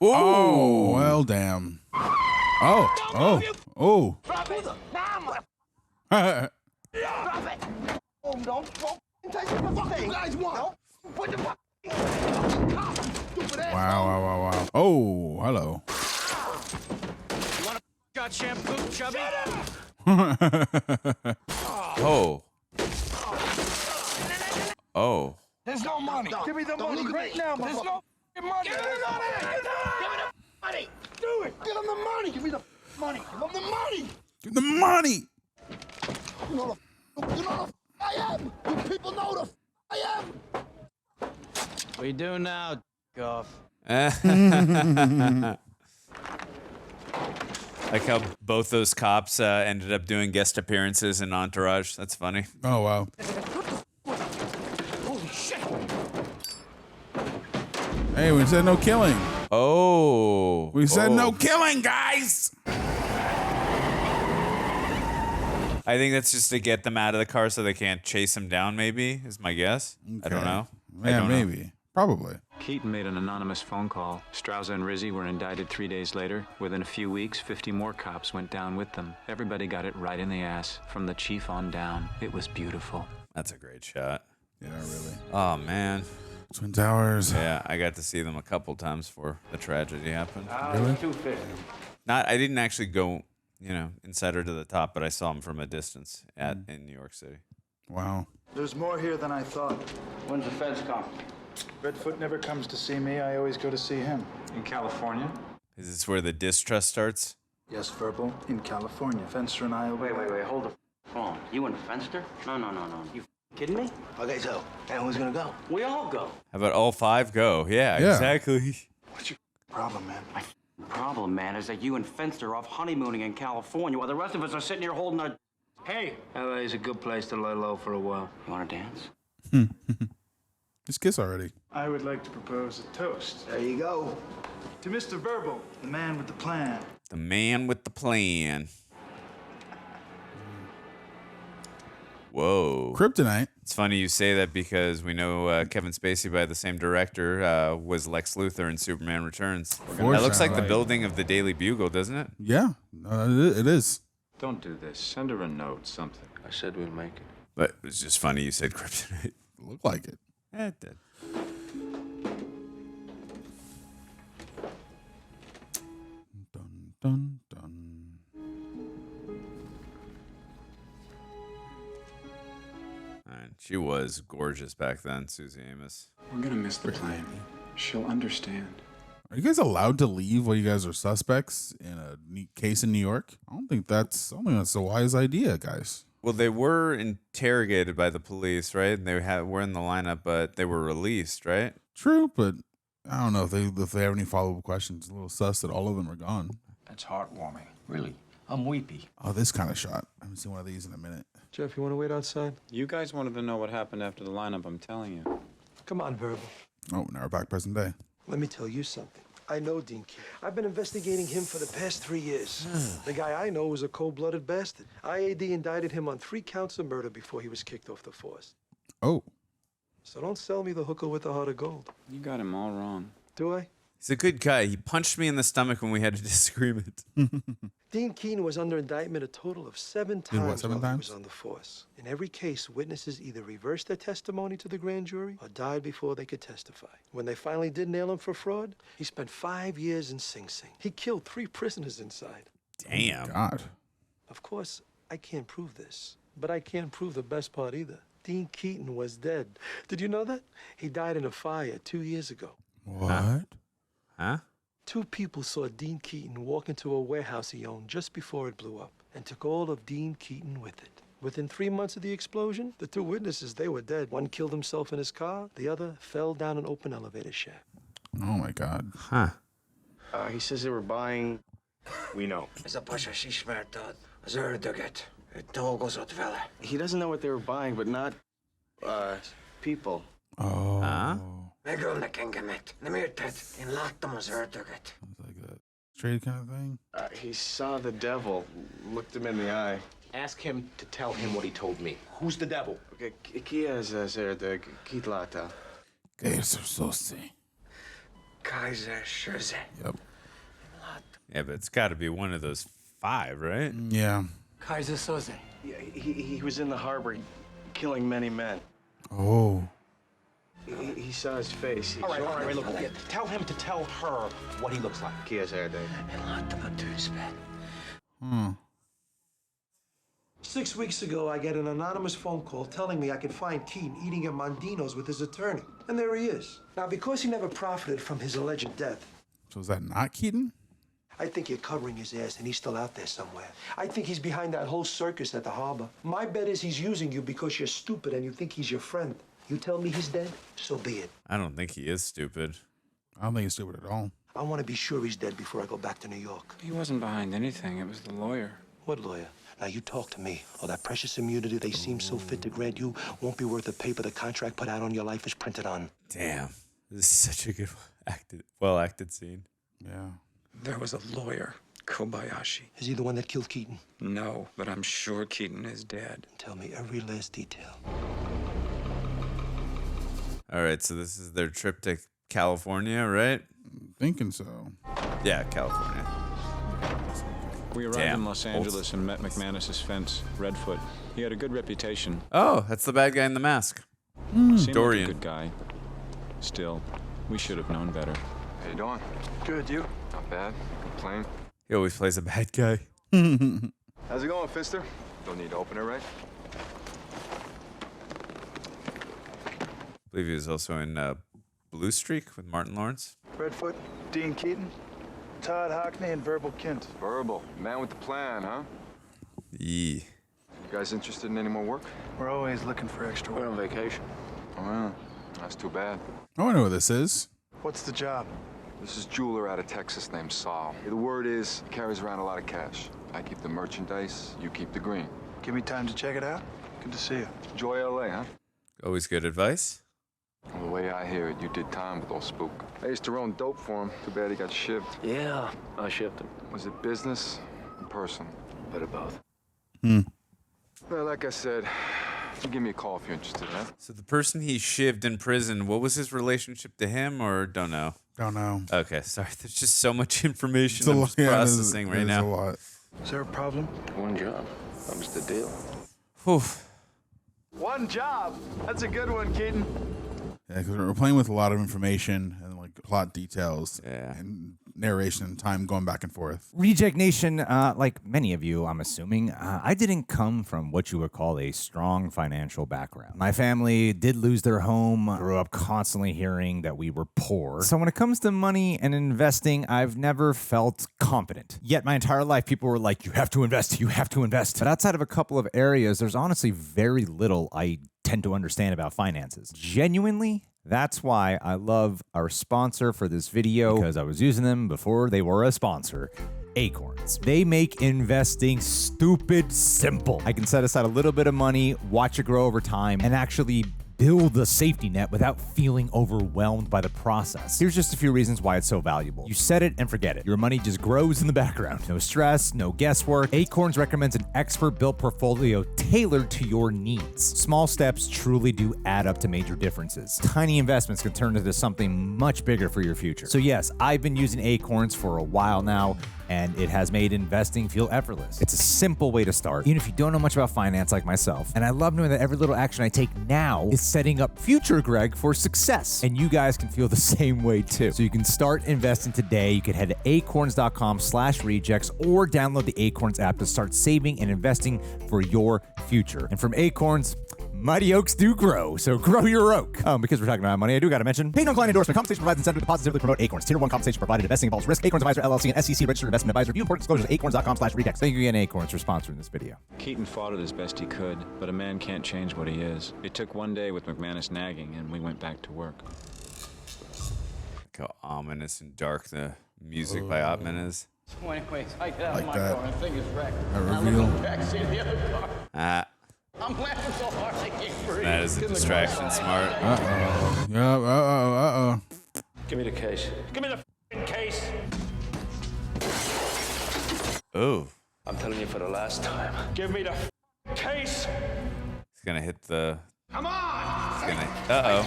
[SPEAKER 2] Oh, well, damn. Oh.
[SPEAKER 11] Drop it! Don't take the fuck you guys want. Put the fuck.
[SPEAKER 2] Wow. Oh, hello.
[SPEAKER 10] You want a got shampoo, chubby?
[SPEAKER 1] Oh.
[SPEAKER 17] There's no money. Give me the money right now, There's no money. Give me the money. Give me the money. Do it. Give him the money. Give me the money. Give him the money.
[SPEAKER 2] Give the money.
[SPEAKER 17] You know the I am. You people know the I am.
[SPEAKER 7] What are you doing now, Goff?
[SPEAKER 1] Like how both those cops ended up doing guest appearances in Entourage. That's funny.
[SPEAKER 2] Oh, wow.
[SPEAKER 17] Holy shit.
[SPEAKER 2] Hey, we said no killing.
[SPEAKER 1] Oh.
[SPEAKER 2] We said no killing, guys.
[SPEAKER 1] I think that's just to get them out of the car so they can't chase him down, maybe, is my guess.
[SPEAKER 2] Okay.
[SPEAKER 1] I don't know.
[SPEAKER 2] Yeah, maybe. Probably.
[SPEAKER 5] Keaton made an anonymous phone call. Strouza and Rizzi were indicted 3 days later. Within a few weeks, 50 more cops went down with them. Everybody got it right in the ass, from the chief on down. It was beautiful.
[SPEAKER 1] That's a great shot.
[SPEAKER 2] Yeah, really.
[SPEAKER 1] Oh, man.
[SPEAKER 2] Twin Towers.
[SPEAKER 1] Yeah, I got to see them a couple times before the tragedy happened.
[SPEAKER 2] Really?
[SPEAKER 1] I didn't actually go, inside or to the top, but I saw them from a distance in New York City.
[SPEAKER 2] Wow.
[SPEAKER 18] There's more here than I thought.
[SPEAKER 7] When's the feds come?
[SPEAKER 18] Redfoot never comes to see me. I always go to see him.
[SPEAKER 5] In California?
[SPEAKER 1] Is this where the distrust starts?
[SPEAKER 18] Yes, Verbal. In California. Fenster and I...
[SPEAKER 7] Wait. Hold the phone. You and Fenster? No. You kidding me?
[SPEAKER 11] Okay, so, and who's gonna go?
[SPEAKER 7] We all go.
[SPEAKER 1] How about all 5 go? Yeah, exactly.
[SPEAKER 18] What's your problem, man?
[SPEAKER 7] My problem, man, is that you and Fenster are off honeymooning in California while the rest of us are sitting here holding our...
[SPEAKER 4] Hey, LA's a good place to lie low for a while.
[SPEAKER 7] You want to dance?
[SPEAKER 2] Just kiss already.
[SPEAKER 18] I would like to propose a toast.
[SPEAKER 11] There you go.
[SPEAKER 18] To Mr. Verbal, the man with the plan.
[SPEAKER 1] The man with the plan. Whoa.
[SPEAKER 2] Kryptonite.
[SPEAKER 1] It's funny you say that because we know Kevin Spacey, by the same director, was Lex Luthor in Superman Returns. That looks like the building of the Daily Bugle, doesn't it?
[SPEAKER 2] Yeah, it is.
[SPEAKER 5] Don't do this. Send her a note, something.
[SPEAKER 4] I said we'd make it.
[SPEAKER 1] But it was just funny you said kryptonite.
[SPEAKER 2] Looked like it.
[SPEAKER 1] Yeah, it did.
[SPEAKER 2] Dun.
[SPEAKER 1] She was gorgeous back then, Susie Amos.
[SPEAKER 19] We're gonna miss the plane. She'll understand.
[SPEAKER 2] Are you guys allowed to leave while you guys are suspects in a case in New York? I don't think that's a wise idea, guys.
[SPEAKER 1] Well, they were interrogated by the police, right? They were in the lineup, but they were released, right?
[SPEAKER 2] True, but I don't know if they have any follow-up questions. It's a little sus that all of them are gone.
[SPEAKER 7] That's heartwarming. Really. I'm weepy.
[SPEAKER 2] Oh, this kind of shot. I haven't seen one of these in a minute.
[SPEAKER 6] Jeff, you want to wait outside?
[SPEAKER 5] You guys wanted to know what happened after the lineup, I'm telling you.
[SPEAKER 6] Come on, Verbal.
[SPEAKER 2] Oh, now we're back present day.
[SPEAKER 6] Let me tell you something. I know Dean Keaton. I've been investigating him for the past 3 years. The guy I know was a cold-blooded bastard. IAD indicted him on 3 counts of murder before he was kicked off the force.
[SPEAKER 2] Oh.
[SPEAKER 6] So don't sell me the hooker with the heart of gold.
[SPEAKER 5] You got him all wrong.
[SPEAKER 6] Do I?
[SPEAKER 1] He's a good guy. He punched me in the stomach when we had a disagreement.
[SPEAKER 6] Dean Keaton was under indictment a total of 7 times while he was on the force. In every case, witnesses either reversed their testimony to the grand jury or died before they could testify. When they finally did nail him for fraud, he spent 5 years in Sing Sing. He killed 3 prisoners inside.
[SPEAKER 1] Damn.
[SPEAKER 2] God.
[SPEAKER 6] Of course, I can't prove this, but I can't prove the best part either. Dean Keaton was dead. Did you know that? He died in a fire 2 years ago.
[SPEAKER 2] What?
[SPEAKER 1] Huh?
[SPEAKER 6] 2 people saw Dean Keaton walk into a warehouse he owned just before it blew up and took all of Dean Keaton with it. Within 3 months of the explosion, the 2 witnesses, they were dead. One killed himself in his car. The other fell down an open elevator shaft.
[SPEAKER 2] Oh, my God.
[SPEAKER 1] Huh.
[SPEAKER 7] He says they were buying... We know. He doesn't know what they were buying, but not, people.
[SPEAKER 2] Oh.
[SPEAKER 1] Huh?
[SPEAKER 2] Like a straight kind of thing?
[SPEAKER 7] He saw the devil, looked him in the eye.
[SPEAKER 20] Ask him to tell him what he told me. Who's the devil?
[SPEAKER 7] Keyser Söze, Kitlata.
[SPEAKER 2] Keyser Söze.
[SPEAKER 6] Keyser Söze.
[SPEAKER 2] Yep.
[SPEAKER 1] Yeah, but it's got to be one of those 5, right?
[SPEAKER 2] Yeah.
[SPEAKER 6] Keyser Söze.
[SPEAKER 7] Yeah, he was in the harbor killing many men.
[SPEAKER 2] Oh.
[SPEAKER 7] He saw his face.
[SPEAKER 20] All right, look. Tell him to tell her what he looks like.
[SPEAKER 7] Keyser Söze.
[SPEAKER 6] 6 weeks ago, I get an anonymous phone call telling me I could find Keaton eating at Mondino's with his attorney. And there he is. Now, because he never profited from his alleged death,
[SPEAKER 2] So is that not Keaton?
[SPEAKER 6] I think you're covering his ass and he's still out there somewhere. I think he's behind that whole circus at the harbor. My bet is he's using you because you're stupid and you think he's your friend. You tell me he's dead, so be it.
[SPEAKER 1] I don't think he is stupid.
[SPEAKER 2] I don't think he's stupid at all.
[SPEAKER 6] I want to be sure he's dead before I go back to New York.
[SPEAKER 5] He wasn't behind anything. It was the lawyer.
[SPEAKER 6] What lawyer? Now, you talk to me. Oh, that precious immunity they seem so fit to grant you won't be worth the paper the contract put out on your life is printed on.
[SPEAKER 1] Damn. This is such a good well-acted scene.
[SPEAKER 2] Yeah.
[SPEAKER 5] There was a lawyer, Kobayashi.
[SPEAKER 6] Is he the one that killed Keaton?
[SPEAKER 5] No, but I'm sure Keaton is dead.
[SPEAKER 6] Tell me every last detail.
[SPEAKER 1] All right, so this is their trip to California, right?
[SPEAKER 2] Thinking so.
[SPEAKER 1] Yeah, California.
[SPEAKER 5] We arrived in Los Angeles and met McManus's fence, Redfoot. He had a good reputation.
[SPEAKER 1] Oh, that's the bad guy in the mask.
[SPEAKER 5] Seemed
[SPEAKER 1] Dorian.
[SPEAKER 5] like a good guy. Still, we should have known better.
[SPEAKER 8] How you doing?
[SPEAKER 13] Good, you?
[SPEAKER 8] Not bad. Complain.
[SPEAKER 1] He always plays a bad guy.
[SPEAKER 8] How's it going, Fister? Don't need to open it, right?
[SPEAKER 1] I believe he was also in Blue Streak with Martin Lawrence.
[SPEAKER 18] Redfoot, Dean Keaton, Todd Hockney, and Verbal Kint.
[SPEAKER 8] Verbal. Man with the plan, huh?
[SPEAKER 1] Yeah.
[SPEAKER 8] You guys interested in any more work?
[SPEAKER 18] We're always looking for extra work.
[SPEAKER 8] We're on vacation. Oh, yeah. That's too bad.
[SPEAKER 2] I know what this is.
[SPEAKER 18] What's the job?
[SPEAKER 8] This is jeweler out of Texas named Saul. The word is he carries around a lot of cash. I keep the merchandise, you keep the green.
[SPEAKER 18] Give me time to check it out. Good to see you.
[SPEAKER 8] Enjoy L.A., huh?
[SPEAKER 1] Always good advice.
[SPEAKER 8] Well, the way I hear it, you did time with old Spook. I used to run dope for him. Too bad he got shivved.
[SPEAKER 4] Yeah, I shipped him.
[SPEAKER 8] Was it business or personal?
[SPEAKER 4] Bit of both.
[SPEAKER 8] Well, like I said, you give me a call if you're interested, huh?
[SPEAKER 1] So the person he shivved in prison, what was his relationship to him, or don't know?
[SPEAKER 2] Don't know.
[SPEAKER 1] Okay, sorry. There's just so much information I'm just processing right now.
[SPEAKER 2] A lot.
[SPEAKER 18] Is there a problem?
[SPEAKER 4] One job. That was the deal.
[SPEAKER 1] Whew.
[SPEAKER 18] One job. That's a good one, Keaton.
[SPEAKER 2] Yeah, because we're playing with a lot of information and like plot details
[SPEAKER 1] Yeah.
[SPEAKER 2] and narration and time going back and forth.
[SPEAKER 21] Reject Nation, like many of you, I'm assuming, I didn't come from what you would call a strong financial background. My family did lose their home, grew up constantly hearing that we were poor. So when it comes to money and investing, I've never felt confident. Yet my entire life, people were like, you have to invest, you have to invest. But outside of a couple of areas, there's honestly very little I tend to understand about finances. Genuinely, that's why I love our sponsor for this video, because I was using them before they were a sponsor, Acorns. They make investing stupid simple. I can set aside a little bit of money, watch it grow over time, and actually build a safety net without feeling overwhelmed by the process. Here's just a few reasons why it's so valuable. You set it and forget it. Your money just grows in the background. No stress, no guesswork. Acorns recommends an expert-built portfolio tailored to your needs. Small steps truly do add up to major differences. Tiny investments can turn into something much bigger for your future. So yes, I've been using Acorns for a while now, and it has made investing feel effortless. It's a simple way to start, even if you don't know much about finance like myself. And I love knowing that every little action I take now is setting up future Greg for success. And you guys can feel the same way too. So you can start investing today. You can head to acorns.com/rejects or download the Acorns app to start saving and investing for your future. And from Acorns, Mighty oaks do grow, so grow your oak. Because we're talking about money, I do got to mention, paid non-client endorsement. Compensation provides incentive to positively promote Acorns. Tier 1 compensation provided. Investing involves risk. Acorns Advisor LLC and SEC registered investment advisor. View important disclosures at acorns.com/redex. Thank you again, Acorns, for sponsoring this video.
[SPEAKER 5] Keaton fought it as best he could, but a man can't change what he is. It took one day with McManus nagging, and we went back to work.
[SPEAKER 1] Look how ominous and dark the music by Ottman is.
[SPEAKER 7] So anyways, I get out
[SPEAKER 2] Like
[SPEAKER 7] of my
[SPEAKER 2] that.
[SPEAKER 7] car and the thing is wrecked.
[SPEAKER 2] That
[SPEAKER 7] I look
[SPEAKER 2] reveal.
[SPEAKER 7] in the backseat of the other car. I'm laughing so hard I can't breathe.
[SPEAKER 1] That is a distraction, smart.
[SPEAKER 2] Uh-oh. Yeah, uh-oh.
[SPEAKER 4] Give me the case.
[SPEAKER 10] Give me the f***ing case.
[SPEAKER 1] Oh.
[SPEAKER 4] I'm telling you for the last time.
[SPEAKER 10] Give me the f***ing case.
[SPEAKER 1] He's gonna hit the.
[SPEAKER 10] Come on.
[SPEAKER 1] He's gonna. Uh-oh.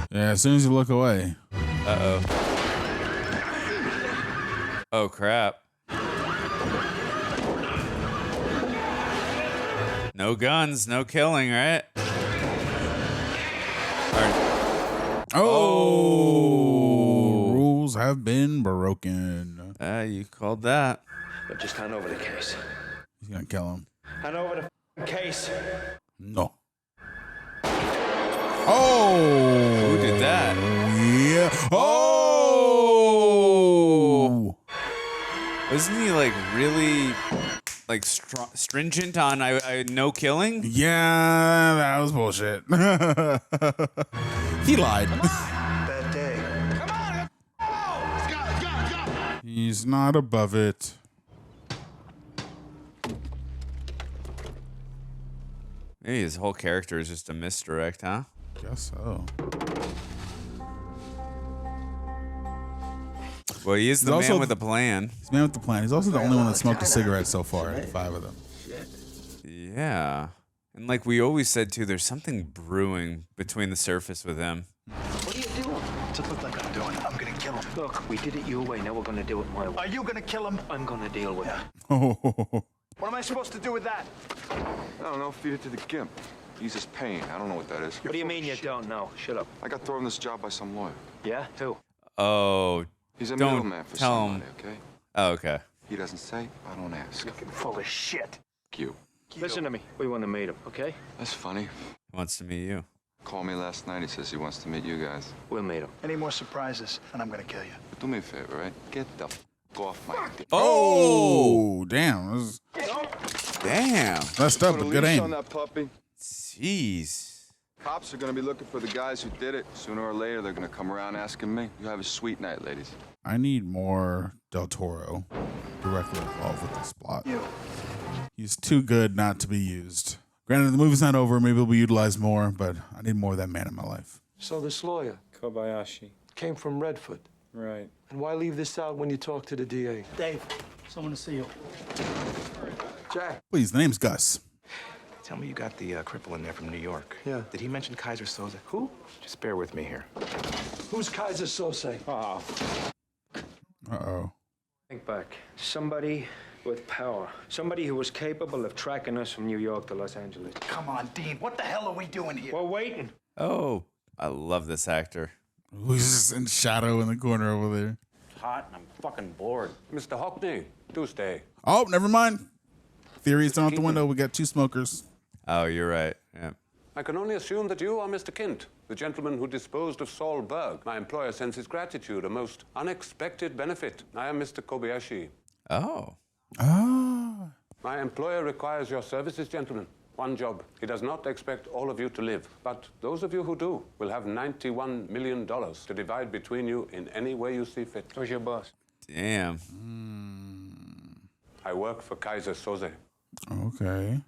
[SPEAKER 2] Yeah, as soon as you look away.
[SPEAKER 1] Uh-oh. Oh, crap. No guns, no killing, right?
[SPEAKER 2] Oh! Rules have been broken.
[SPEAKER 1] You called that.
[SPEAKER 4] But just hand over the case.
[SPEAKER 2] He's gonna kill him.
[SPEAKER 10] Hand over the f***ing case.
[SPEAKER 2] No. Oh!
[SPEAKER 1] Who did that?
[SPEAKER 2] Yeah. Oh!
[SPEAKER 1] Wasn't he like really like stringent on no killing?
[SPEAKER 2] Yeah, that was bullshit. He lied.
[SPEAKER 3] Bad day.
[SPEAKER 17] Come on! Oh! Let's go!
[SPEAKER 2] He's not above it.
[SPEAKER 1] Maybe his whole character is just a misdirect, huh?
[SPEAKER 2] Guess so.
[SPEAKER 1] Well, he is the man with the plan.
[SPEAKER 2] He's the man with the plan. He's also the only one that smoked a cigarette so far. 5 of them.
[SPEAKER 1] Yeah. And like we always said, too, there's something brewing between the surface with him.
[SPEAKER 7] What are you doing?
[SPEAKER 17] What's it look like I'm doing? I'm gonna kill him.
[SPEAKER 4] Look, we did it your way. Now we're gonna do it my way.
[SPEAKER 17] Are you gonna kill him?
[SPEAKER 4] I'm gonna deal with it.
[SPEAKER 17] What am I supposed to do with that?
[SPEAKER 8] I don't know. Feed it to the gimp. Eases pain. I don't know what that is.
[SPEAKER 4] What do you mean you don't know? Shut up.
[SPEAKER 8] I got thrown this job by some lawyer.
[SPEAKER 4] Yeah? Who?
[SPEAKER 1] Oh,
[SPEAKER 8] He's a
[SPEAKER 1] don't
[SPEAKER 8] middleman for
[SPEAKER 1] tell
[SPEAKER 8] somebody,
[SPEAKER 1] him.
[SPEAKER 8] okay?
[SPEAKER 1] Oh, okay.
[SPEAKER 8] He doesn't say, I don't ask.
[SPEAKER 17] Looking full of shit.
[SPEAKER 8] You.
[SPEAKER 4] Listen to me. We want to meet him, okay?
[SPEAKER 8] That's funny.
[SPEAKER 1] He wants to meet you.
[SPEAKER 8] Called me last night. He says he wants to meet you guys.
[SPEAKER 4] We'll meet him.
[SPEAKER 17] Any more surprises, and I'm gonna kill you.
[SPEAKER 8] But do me a favor, right? Get the f off my dick.
[SPEAKER 2] Oh, damn. That was
[SPEAKER 1] Damn.
[SPEAKER 2] messed up,
[SPEAKER 8] Put a
[SPEAKER 2] but good
[SPEAKER 8] leash
[SPEAKER 2] aim.
[SPEAKER 8] on that puppy.
[SPEAKER 1] Jeez.
[SPEAKER 8] Cops are gonna be looking for the guys who did it. Sooner or later, they're gonna come around asking me. You have a sweet night, ladies.
[SPEAKER 2] I need more Del Toro directly involved with this plot. He's too good not to be used. Granted, the movie's not over. Maybe he'll be utilized more, but I need more of that man in my life.
[SPEAKER 6] So this lawyer
[SPEAKER 12] Kobayashi.
[SPEAKER 6] came from Redford.
[SPEAKER 12] Right.
[SPEAKER 6] And why leave this out when you talk to the DA?
[SPEAKER 14] Dave, someone to see you.
[SPEAKER 6] Jack.
[SPEAKER 2] Please, the name's Gus.
[SPEAKER 20] Tell me you got the cripple in there from New York.
[SPEAKER 6] Yeah.
[SPEAKER 20] Did he mention Keyser Söze?
[SPEAKER 6] Who?
[SPEAKER 20] Just bear with me here.
[SPEAKER 6] Who's Keyser Söze?
[SPEAKER 2] Uh-oh.
[SPEAKER 4] Think back. Somebody with power. Somebody who was capable of tracking us from New York to Los Angeles.
[SPEAKER 17] Come on, Dean. What the hell are we doing here?
[SPEAKER 4] We're waiting.
[SPEAKER 1] Oh, I love this actor.
[SPEAKER 2] Who's just in shadow in the corner over there?
[SPEAKER 7] Hot and I'm fucking bored.
[SPEAKER 12] Mr. Hockney, do stay.
[SPEAKER 2] Oh, never mind. Theory's thrown out the window. We got 2 smokers.
[SPEAKER 1] Oh, you're right. Yeah.
[SPEAKER 12] I can only assume that you are Mr. Kint, the gentleman who disposed of Saul Berg. My employer sends his gratitude, a most unexpected benefit. I am Mr. Kobayashi.
[SPEAKER 1] Oh.
[SPEAKER 2] Ah.
[SPEAKER 12] My employer requires your services, gentlemen. One job. He does not expect all of you to live, but those of you who do will have $91 million to divide between you in any way you see fit.
[SPEAKER 4] Who's your boss?
[SPEAKER 1] Damn.
[SPEAKER 12] I work for Keyser Söze.
[SPEAKER 2] Okay.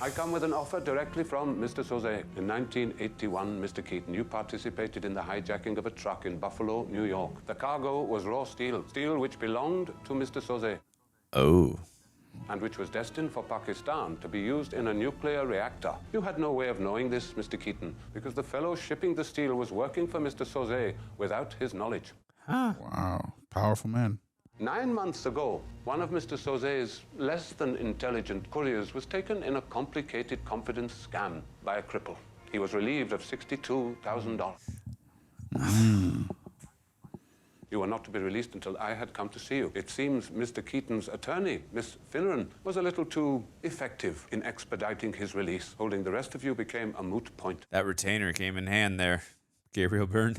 [SPEAKER 12] I come with an offer directly from Mr. Söze. In 1981, Mr. Keaton, you participated in the hijacking of a truck in Buffalo, New York. The cargo was raw steel, steel which belonged to Mr. Söze.
[SPEAKER 1] Oh.
[SPEAKER 12] And which was destined for Pakistan to be used in a nuclear reactor. You had no way of knowing this, Mr. Keaton, because the fellow shipping the steel was working for Mr. Söze without his knowledge.
[SPEAKER 1] Huh.
[SPEAKER 2] Wow. Powerful man.
[SPEAKER 12] 9 months ago, one of Mr. Söze's less than intelligent couriers was taken in a complicated confidence scam by a cripple. He was relieved of $62,000. You were not to be released until I had come to see you. It seems Mr. Keaton's attorney, Miss Finneran, was a little too effective in expediting his release. Holding the rest of you became a moot point.
[SPEAKER 1] That retainer came in hand there, Gabriel Byrne.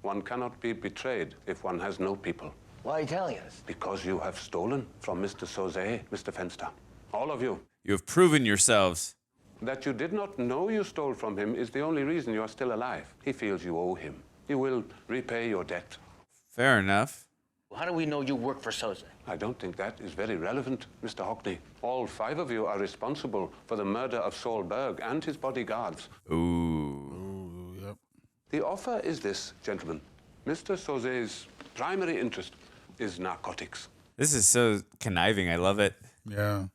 [SPEAKER 12] One cannot be betrayed if one has no people.
[SPEAKER 11] Why are you telling us?
[SPEAKER 12] Because you have stolen from Mr. Söze, Mr. Fenster. All of you.
[SPEAKER 1] You have proven yourselves.
[SPEAKER 12] That you did not know you stole from him is the only reason you are still alive. He feels you owe him. You will repay your debt.
[SPEAKER 1] Fair enough.
[SPEAKER 7] How do we know you work for Söze?
[SPEAKER 12] I don't think that is very relevant, Mr. Hockney. All 5 of you are responsible for the murder of Saul Berg and his bodyguards.
[SPEAKER 1] Ooh.
[SPEAKER 2] Yep.
[SPEAKER 12] The offer is this, gentlemen. Mr. Söze's primary interest is narcotics.
[SPEAKER 1] This is so conniving. I love it.
[SPEAKER 2] Yeah.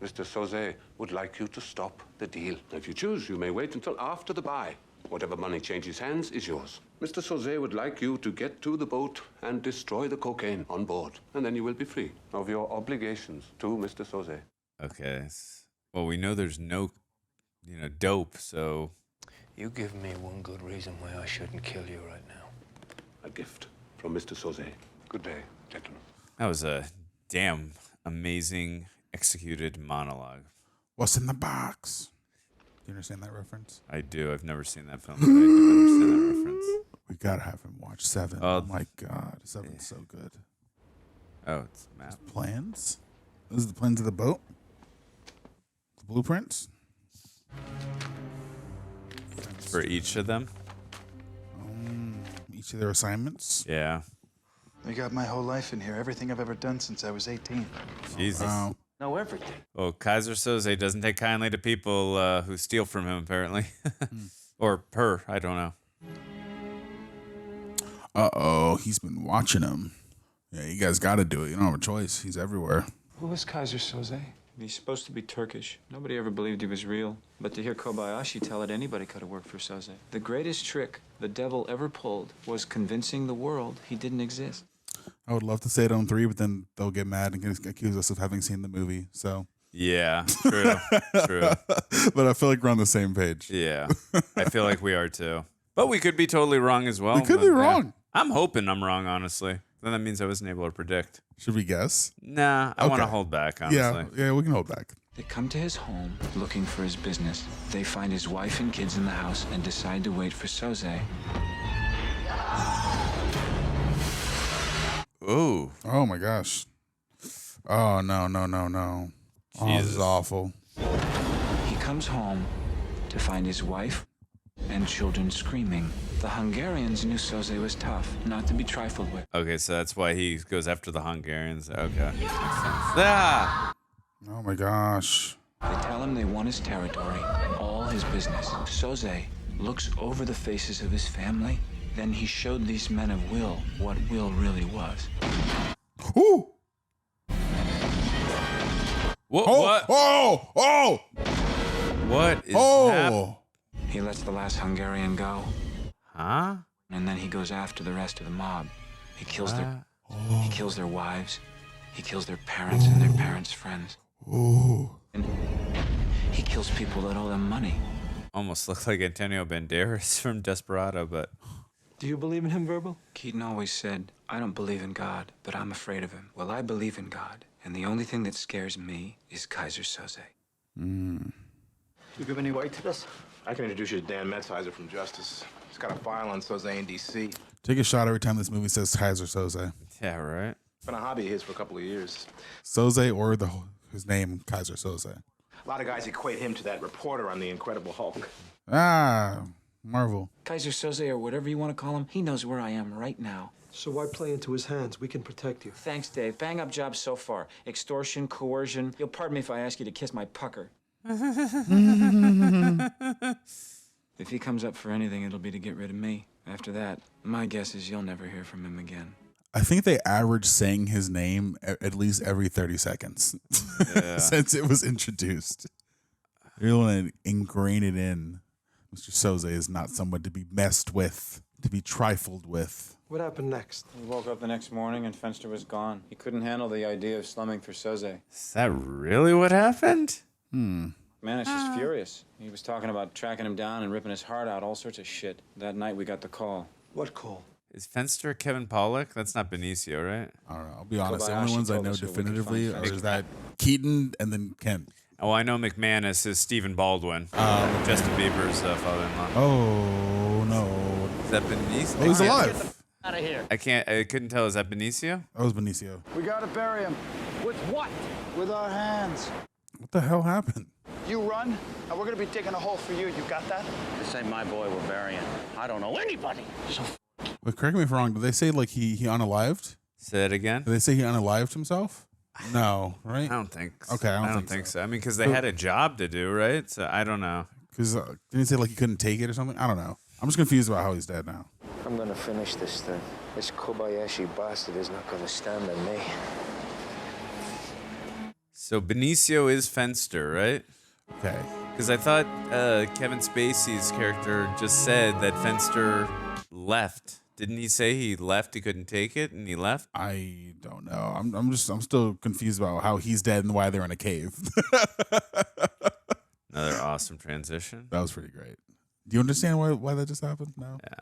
[SPEAKER 12] Mr. Söze would like you to stop the deal. If you choose, you may wait until after the buy. Whatever money changes hands is yours. Mr. Söze would like you to get to the boat and destroy the cocaine on board. And then you will be free of your obligations to Mr. Söze.
[SPEAKER 1] Okay. Well, we know there's no, dope, so...
[SPEAKER 4] You give me one good reason why I shouldn't kill you right now.
[SPEAKER 12] A gift from Mr. Söze. Good day, gentlemen.
[SPEAKER 1] That was a damn amazing executed monologue.
[SPEAKER 2] What's in the box? Do you understand that reference?
[SPEAKER 1] I do. I've never seen that film, but I do understand that reference.
[SPEAKER 2] We gotta have him watch 7. Oh my God, 7's so good.
[SPEAKER 1] Oh, it's a map.
[SPEAKER 2] Plans? This is the plans of the boat? The blueprints?
[SPEAKER 1] For each of them?
[SPEAKER 2] Each of their assignments?
[SPEAKER 1] Yeah.
[SPEAKER 18] I got my whole life in here, everything I've ever done since I was 18.
[SPEAKER 1] Jesus.
[SPEAKER 2] Wow.
[SPEAKER 7] Know everything.
[SPEAKER 1] Well, Keyser Söze doesn't take kindly to people who steal from him, apparently. Or her, I don't know.
[SPEAKER 2] Uh-oh, he's been watching him. Yeah, you guys gotta do it. You don't have a choice. He's everywhere.
[SPEAKER 15] Who is Keyser Söze? He's supposed to be Turkish. Nobody ever believed he was real. But to hear Kobayashi tell it, anybody could have worked for Söze. The greatest trick the devil ever pulled was convincing the world he didn't exist.
[SPEAKER 2] I would love to say it on 3, but then they'll get mad and accuse us of having seen the movie. So
[SPEAKER 1] yeah, true, true.
[SPEAKER 2] But I feel like we're on the same page.
[SPEAKER 1] Yeah, I feel like we are too. But we could be totally wrong as well.
[SPEAKER 2] We could be wrong.
[SPEAKER 1] I'm hoping I'm wrong, honestly. Then that means I wasn't able to predict.
[SPEAKER 2] Should we guess?
[SPEAKER 1] Nah, I want to hold back, honestly.
[SPEAKER 2] Yeah, we can hold back.
[SPEAKER 5] They come to his home looking for his business. They find his wife and kids in the house and decide to wait for Söze.
[SPEAKER 1] Ooh.
[SPEAKER 2] Oh my gosh. Oh no. Oh, this is awful.
[SPEAKER 5] He comes home to find his wife and children screaming. The Hungarians knew Söze was tough, not to be trifled with.
[SPEAKER 1] Okay, so that's why he goes after the Hungarians. Okay. Makes sense. Ah!
[SPEAKER 2] Oh my gosh.
[SPEAKER 5] They tell him they want his territory, all his business. Söze looks over the faces of his family. Then he showed these men of will what will really was.
[SPEAKER 2] Ooh!
[SPEAKER 1] What?
[SPEAKER 2] Oh!
[SPEAKER 1] What?
[SPEAKER 2] Oh! Oh!
[SPEAKER 1] What is
[SPEAKER 2] Oh!
[SPEAKER 5] He lets the last Hungarian go.
[SPEAKER 1] Huh?
[SPEAKER 5] And then he goes after the rest of the mob. He kills he kills their wives. He kills their parents and their parents' friends.
[SPEAKER 2] Ooh.
[SPEAKER 5] And he kills people that owe them money.
[SPEAKER 1] Almost looks like Antonio Banderas from Desperado, but...
[SPEAKER 6] Do you believe in him, Verbal?
[SPEAKER 5] Keaton always said, I don't believe in God, but I'm afraid of him. Well, I believe in God, and the only thing that scares me is Keyser Söze.
[SPEAKER 13] You give any weight to this?
[SPEAKER 20] I can introduce you to Dan Metzheiser from Justice. He's got a file on Söze in D.C.
[SPEAKER 2] Take a shot every time this movie says Keyser Söze.
[SPEAKER 1] Yeah, right?
[SPEAKER 20] It's been a hobby of his for a couple of years.
[SPEAKER 2] Söze or his name, Keyser Söze.
[SPEAKER 20] A lot of guys equate him to that reporter on The Incredible Hulk.
[SPEAKER 2] Ah, Marvel.
[SPEAKER 5] Keyser Söze, or whatever you want to call him, he knows where I am right now.
[SPEAKER 6] So why play into his hands? We can protect you.
[SPEAKER 15] Thanks, Dave. Bang up jobs so far. Extortion, coercion. You'll pardon me if I ask you to kiss my pucker. If he comes up for anything, it'll be to get rid of me. After that, my guess is you'll never hear from him again.
[SPEAKER 2] I think they average saying his name at least every 30 seconds since it was introduced. You want to ingrain it in. Mr. Söze is not someone to be messed with, to be trifled with.
[SPEAKER 6] What happened next?
[SPEAKER 15] We woke up the next morning and Fenster was gone. He couldn't handle the idea of slumming for Söze.
[SPEAKER 1] Is that really what happened?
[SPEAKER 15] Manish is furious. He was talking about tracking him down and ripping his heart out, all sorts of shit. That night we got the call.
[SPEAKER 6] What call?
[SPEAKER 1] Is Fenster Kevin Pollak? That's not Benicio, right?
[SPEAKER 2] I don't know. I'll be honest. The
[SPEAKER 15] Kobayashi
[SPEAKER 2] only ones I
[SPEAKER 15] told
[SPEAKER 2] know
[SPEAKER 15] us where we could
[SPEAKER 2] definitively
[SPEAKER 15] find
[SPEAKER 2] is that Keaton and then Kent.
[SPEAKER 1] Oh, I know McManus is Stephen Baldwin, Justin Bieber's father-in-law.
[SPEAKER 2] Oh no!
[SPEAKER 1] Is that Benicio?
[SPEAKER 2] Oh, he's alive.
[SPEAKER 13] Out of here.
[SPEAKER 1] I couldn't tell. Is that Benicio?
[SPEAKER 2] That was Benicio.
[SPEAKER 18] We gotta bury him.
[SPEAKER 13] With what?
[SPEAKER 18] With our hands.
[SPEAKER 2] What the hell happened?
[SPEAKER 18] You run, and we're gonna be digging a hole for you. You got that?
[SPEAKER 7] This ain't my boy we're burying. I don't know anybody. So
[SPEAKER 2] But correct me if I'm wrong. Did they say like he unalived?
[SPEAKER 1] Say that again.
[SPEAKER 2] Did they say he unalived himself? No, right?
[SPEAKER 1] I don't think so.
[SPEAKER 2] Okay, I don't
[SPEAKER 1] think so. I mean, because they had a job to do, right? So I don't know.
[SPEAKER 2] Because didn't he say like he couldn't take it or something? I don't know. I'm just confused about how he's dead now.
[SPEAKER 4] I'm gonna finish this thing. This Kobayashi bastard is not gonna stand on me.
[SPEAKER 1] So Benicio is Fenster, right?
[SPEAKER 2] Okay.
[SPEAKER 1] Because I thought Kevin Spacey's character just said that Fenster left. Didn't he say he left? He couldn't take it, and he left.
[SPEAKER 2] I don't know. I'm still confused about how he's dead and why they're in a cave.
[SPEAKER 1] Another awesome transition.
[SPEAKER 2] That was pretty great. Do you understand why that just happened? No.
[SPEAKER 1] Yeah.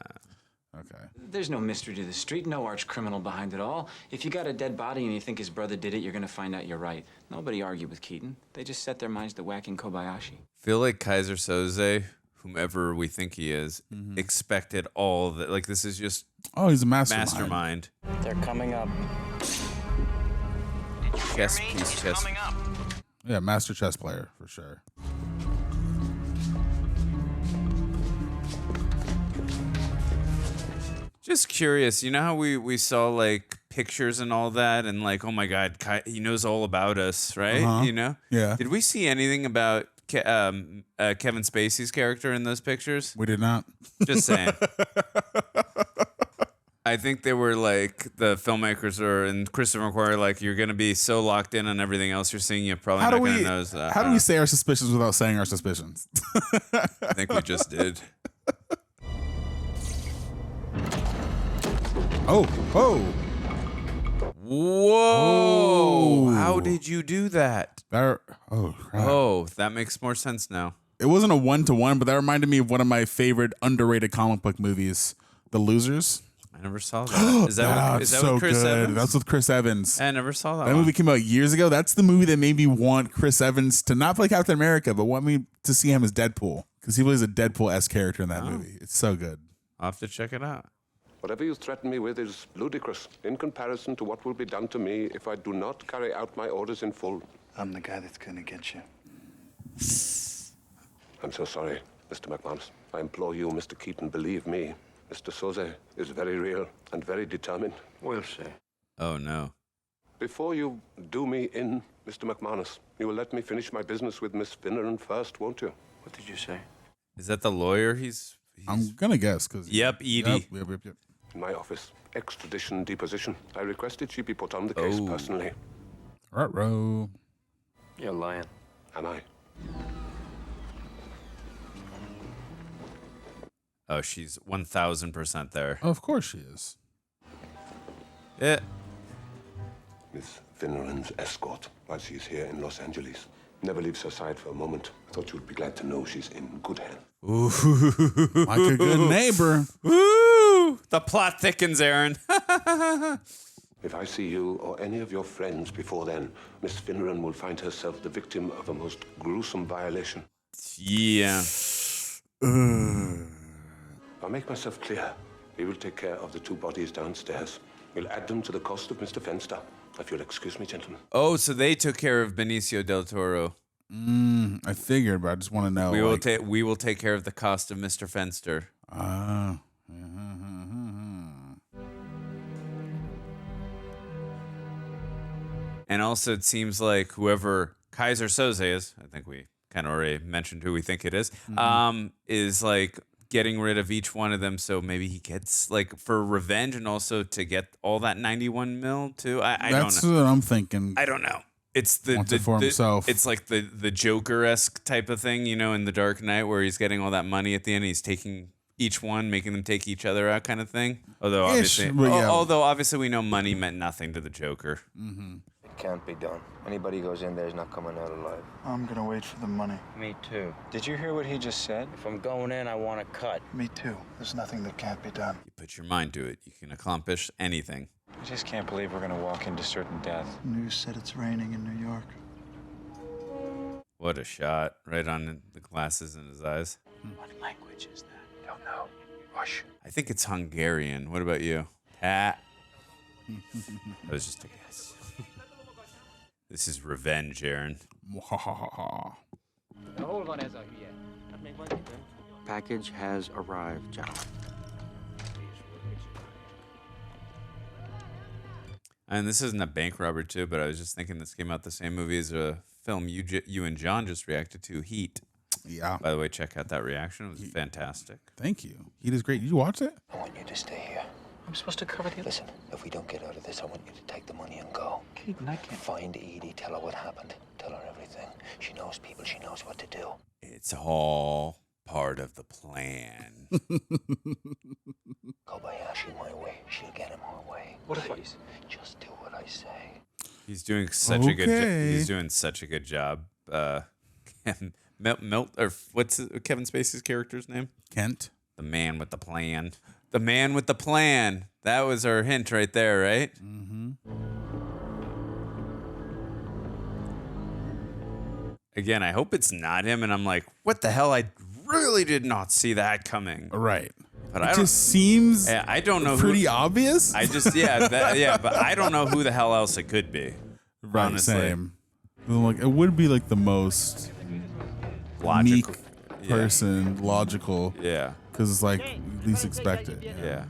[SPEAKER 2] Okay.
[SPEAKER 5] There's no mystery to the street, no arch criminal behind it all. If you got a dead body and you think his brother did it, you're gonna find out you're right. Nobody argued with Keaton. They just set their minds to whacking Kobayashi.
[SPEAKER 1] Feel like Keyser Söze, whomever we think he is, expected all of it. Like this is just
[SPEAKER 2] he's a mastermind.
[SPEAKER 7] They're coming up.
[SPEAKER 1] Chess piece, chess.
[SPEAKER 2] Yeah, master chess player for sure.
[SPEAKER 1] Just curious, you know how we saw like pictures and all that, and like, oh my God, he knows all about us, right?
[SPEAKER 2] Uh-huh.
[SPEAKER 1] You know?
[SPEAKER 2] Yeah.
[SPEAKER 1] Did we see anything about Kevin Spacey's character in those pictures?
[SPEAKER 2] We did not.
[SPEAKER 1] Just saying. I think they were like the filmmakers and Christopher McQuarrie, like you're gonna be so locked in on everything else you're seeing, you're probably not gonna know that.
[SPEAKER 2] How do we say our suspicions without saying our suspicions?
[SPEAKER 1] I think we just did.
[SPEAKER 2] Oh!
[SPEAKER 1] Whoa! How did you do that?
[SPEAKER 2] Crap.
[SPEAKER 1] Oh, that makes more sense now.
[SPEAKER 2] It wasn't a 1-to-1, but that reminded me of one of my favorite underrated comic book movies, The Losers.
[SPEAKER 1] I never saw that. Is that
[SPEAKER 2] so
[SPEAKER 1] with Chris
[SPEAKER 2] good.
[SPEAKER 1] Evans?
[SPEAKER 2] That's with Chris Evans.
[SPEAKER 1] I never saw that.
[SPEAKER 2] That movie came out years ago. That's the movie that made me want Chris Evans to not play Captain America, but want me to see him as Deadpool, because he plays a Deadpool-esque character in that movie. It's so good.
[SPEAKER 1] I'll have to check it out.
[SPEAKER 12] Whatever you threaten me with is ludicrous in comparison to what will be done to me if I do not carry out my orders in full.
[SPEAKER 18] I'm the guy that's gonna get you.
[SPEAKER 12] I'm so sorry, Mr. McManus. I implore you, Mr. Keaton, believe me. Mr. Söze is very real and very determined.
[SPEAKER 4] We'll see.
[SPEAKER 1] Oh, no.
[SPEAKER 12] Before you do me in, Mr. McManus, you will let me finish my business with Miss Finneran first, won't you?
[SPEAKER 4] What did you say?
[SPEAKER 1] Is that the lawyer he's
[SPEAKER 2] I'm going to guess.
[SPEAKER 1] Yep, Edie.
[SPEAKER 2] Yep.
[SPEAKER 12] In my office, extradition deposition. I requested she be put on the case personally.
[SPEAKER 2] Ruh-roh.
[SPEAKER 4] You're lying.
[SPEAKER 12] Am I?
[SPEAKER 1] Oh, she's 1,000% there.
[SPEAKER 2] Oh, of course she is.
[SPEAKER 1] Yeah.
[SPEAKER 12] Miss Finneran's escort while she's here in Los Angeles. Never leaves her side for a moment. I thought you'd be glad to know she's in good hands.
[SPEAKER 1] Ooh.
[SPEAKER 2] Like a good neighbor.
[SPEAKER 1] Woo! The plot thickens, Aaron.
[SPEAKER 12] If I see you or any of your friends before then, Miss Finneran will find herself the victim of a most gruesome violation.
[SPEAKER 1] Yeah.
[SPEAKER 12] I'll make myself clear. We will take care of the 2 bodies downstairs. We'll add them to the cost of Mr. Fenster. If you'll excuse me, gentlemen.
[SPEAKER 1] Oh, so they took care of Benicio del Toro.
[SPEAKER 2] I figured, but I just want to know.
[SPEAKER 1] We will take care of the cost of Mr. Fenster. And also, it seems like whoever Keyser Söze is, I think we kind of already mentioned who we think it is like getting rid of each one of them. So maybe he gets like for revenge and also to get all that 91 mil too. I don't know.
[SPEAKER 2] That's what I'm thinking.
[SPEAKER 1] I don't know. It's the
[SPEAKER 2] for himself.
[SPEAKER 1] It's like the Joker-esque type of thing, you know, in The Dark Knight, where he's getting all that money at the end. He's taking each one, making them take each other out, kind of thing. Although obviously we know money meant nothing to the Joker.
[SPEAKER 4] can't be done. Anybody who goes in there is not coming out alive.
[SPEAKER 18] I'm gonna wait for the money.
[SPEAKER 7] Me too.
[SPEAKER 15] Did you hear what he just said?
[SPEAKER 7] If I'm going in, I want a cut.
[SPEAKER 18] Me too. There's nothing that can't be done.
[SPEAKER 1] You put your mind to it, you can accomplish anything.
[SPEAKER 15] I just can't believe we're gonna walk into certain death.
[SPEAKER 18] News said it's raining in New York.
[SPEAKER 1] What a shot. Right on the glasses in his eyes.
[SPEAKER 15] What language is that?
[SPEAKER 20] Don't know. Hush.
[SPEAKER 1] I think it's Hungarian. What about you? That was just a guess. This is revenge, Aaron.
[SPEAKER 7] Package has arrived, John.
[SPEAKER 1] And this isn't a bank robber too, but I was just thinking this came out the same movie as a film you and John just reacted to, Heat.
[SPEAKER 2] Yeah.
[SPEAKER 1] By the way, check out that reaction. It was fantastic.
[SPEAKER 2] Thank you. Heat is great. Did you watch it?
[SPEAKER 4] I want you to stay here. I'm supposed to cover the... Listen, if we don't get out of this, I want you to take the money and go.
[SPEAKER 15] Keaton, I can't...
[SPEAKER 4] Find Edie, tell her what happened. Tell her everything. She knows people, she knows what to do.
[SPEAKER 1] It's all part of the plan.
[SPEAKER 4] Kobayashi my way, she'll get him her way.
[SPEAKER 15] What if
[SPEAKER 4] Please, just do what I say.
[SPEAKER 1] He's doing such a good he's doing such a good job. What's Kevin Spacey's character's name?
[SPEAKER 2] Kent.
[SPEAKER 1] The man with the plan. The man with the plan. That was our hint right there, right?
[SPEAKER 2] Mm-hmm.
[SPEAKER 1] Again, I hope it's not him, and I'm like, what the hell? I really did not see that coming.
[SPEAKER 2] Right.
[SPEAKER 1] But
[SPEAKER 2] it just seems
[SPEAKER 1] I don't know
[SPEAKER 2] pretty obvious.
[SPEAKER 1] I just but I don't know who the hell else it could be.
[SPEAKER 2] Right,
[SPEAKER 1] honestly.
[SPEAKER 2] same. Like it would be like the most
[SPEAKER 1] Logical.
[SPEAKER 2] unique person, logical.
[SPEAKER 1] Yeah.
[SPEAKER 2] Because it's like you least expect it.
[SPEAKER 1] Yeah.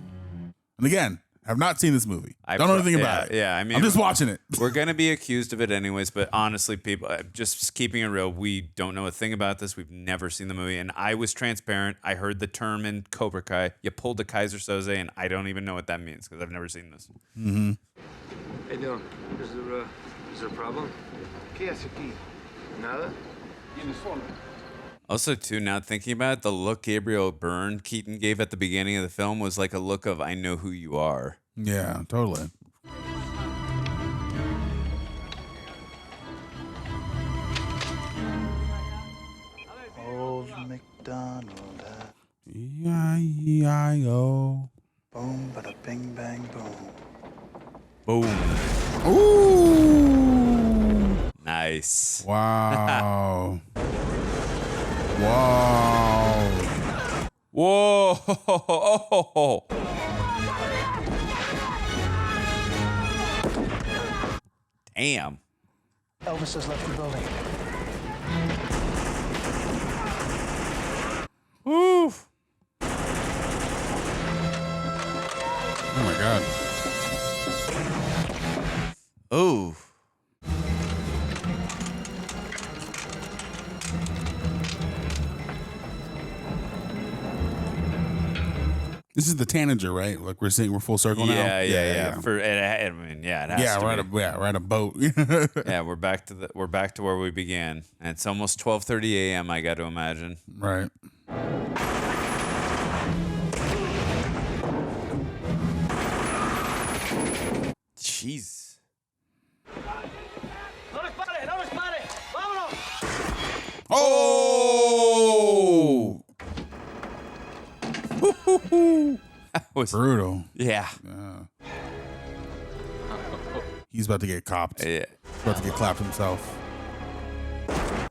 [SPEAKER 2] And again, have not seen this movie. Don't know anything about it.
[SPEAKER 1] Yeah, I mean,
[SPEAKER 2] I'm just watching it.
[SPEAKER 1] We're gonna be accused of it anyways, but honestly, people, just keeping it real, we don't know a thing about this. We've never seen the movie, and I was transparent. I heard the term in Cobra Kai. You pulled a Keyser Söze, and I don't even know what that means because I've never seen this.
[SPEAKER 2] Mm-hmm.
[SPEAKER 4] Hey, doing? Is there a problem?
[SPEAKER 11] ¿Qué hace aquí?
[SPEAKER 4] Nada?
[SPEAKER 1] Also, too, now thinking about it, the look Gabriel Byrne Keaton gave at the beginning of the film was like a look of "I know who you are."
[SPEAKER 2] Yeah, totally.
[SPEAKER 18] Old MacDonald had
[SPEAKER 2] E-I-E-I-O.
[SPEAKER 18] boom, bada bing bang boom.
[SPEAKER 1] Boom.
[SPEAKER 2] Ooh.
[SPEAKER 1] Nice.
[SPEAKER 2] Wow. Wow.
[SPEAKER 1] Whoa. Damn.
[SPEAKER 14] Elvis has left the building.
[SPEAKER 1] Oof.
[SPEAKER 2] Oh my God.
[SPEAKER 1] Ooh.
[SPEAKER 2] This is the tanager, right? Like we're saying, we're full circle now.
[SPEAKER 1] Yeah.
[SPEAKER 2] yeah.
[SPEAKER 1] For it has to be.
[SPEAKER 2] We're at a boat.
[SPEAKER 1] Yeah, we're back to where we began. And it's almost 12:30 a.m. I got to imagine.
[SPEAKER 2] Right.
[SPEAKER 1] Jeez. Oh! That was
[SPEAKER 2] brutal.
[SPEAKER 1] Yeah.
[SPEAKER 2] He's about to get copped.
[SPEAKER 1] Yeah.
[SPEAKER 2] He's about to get clapped himself.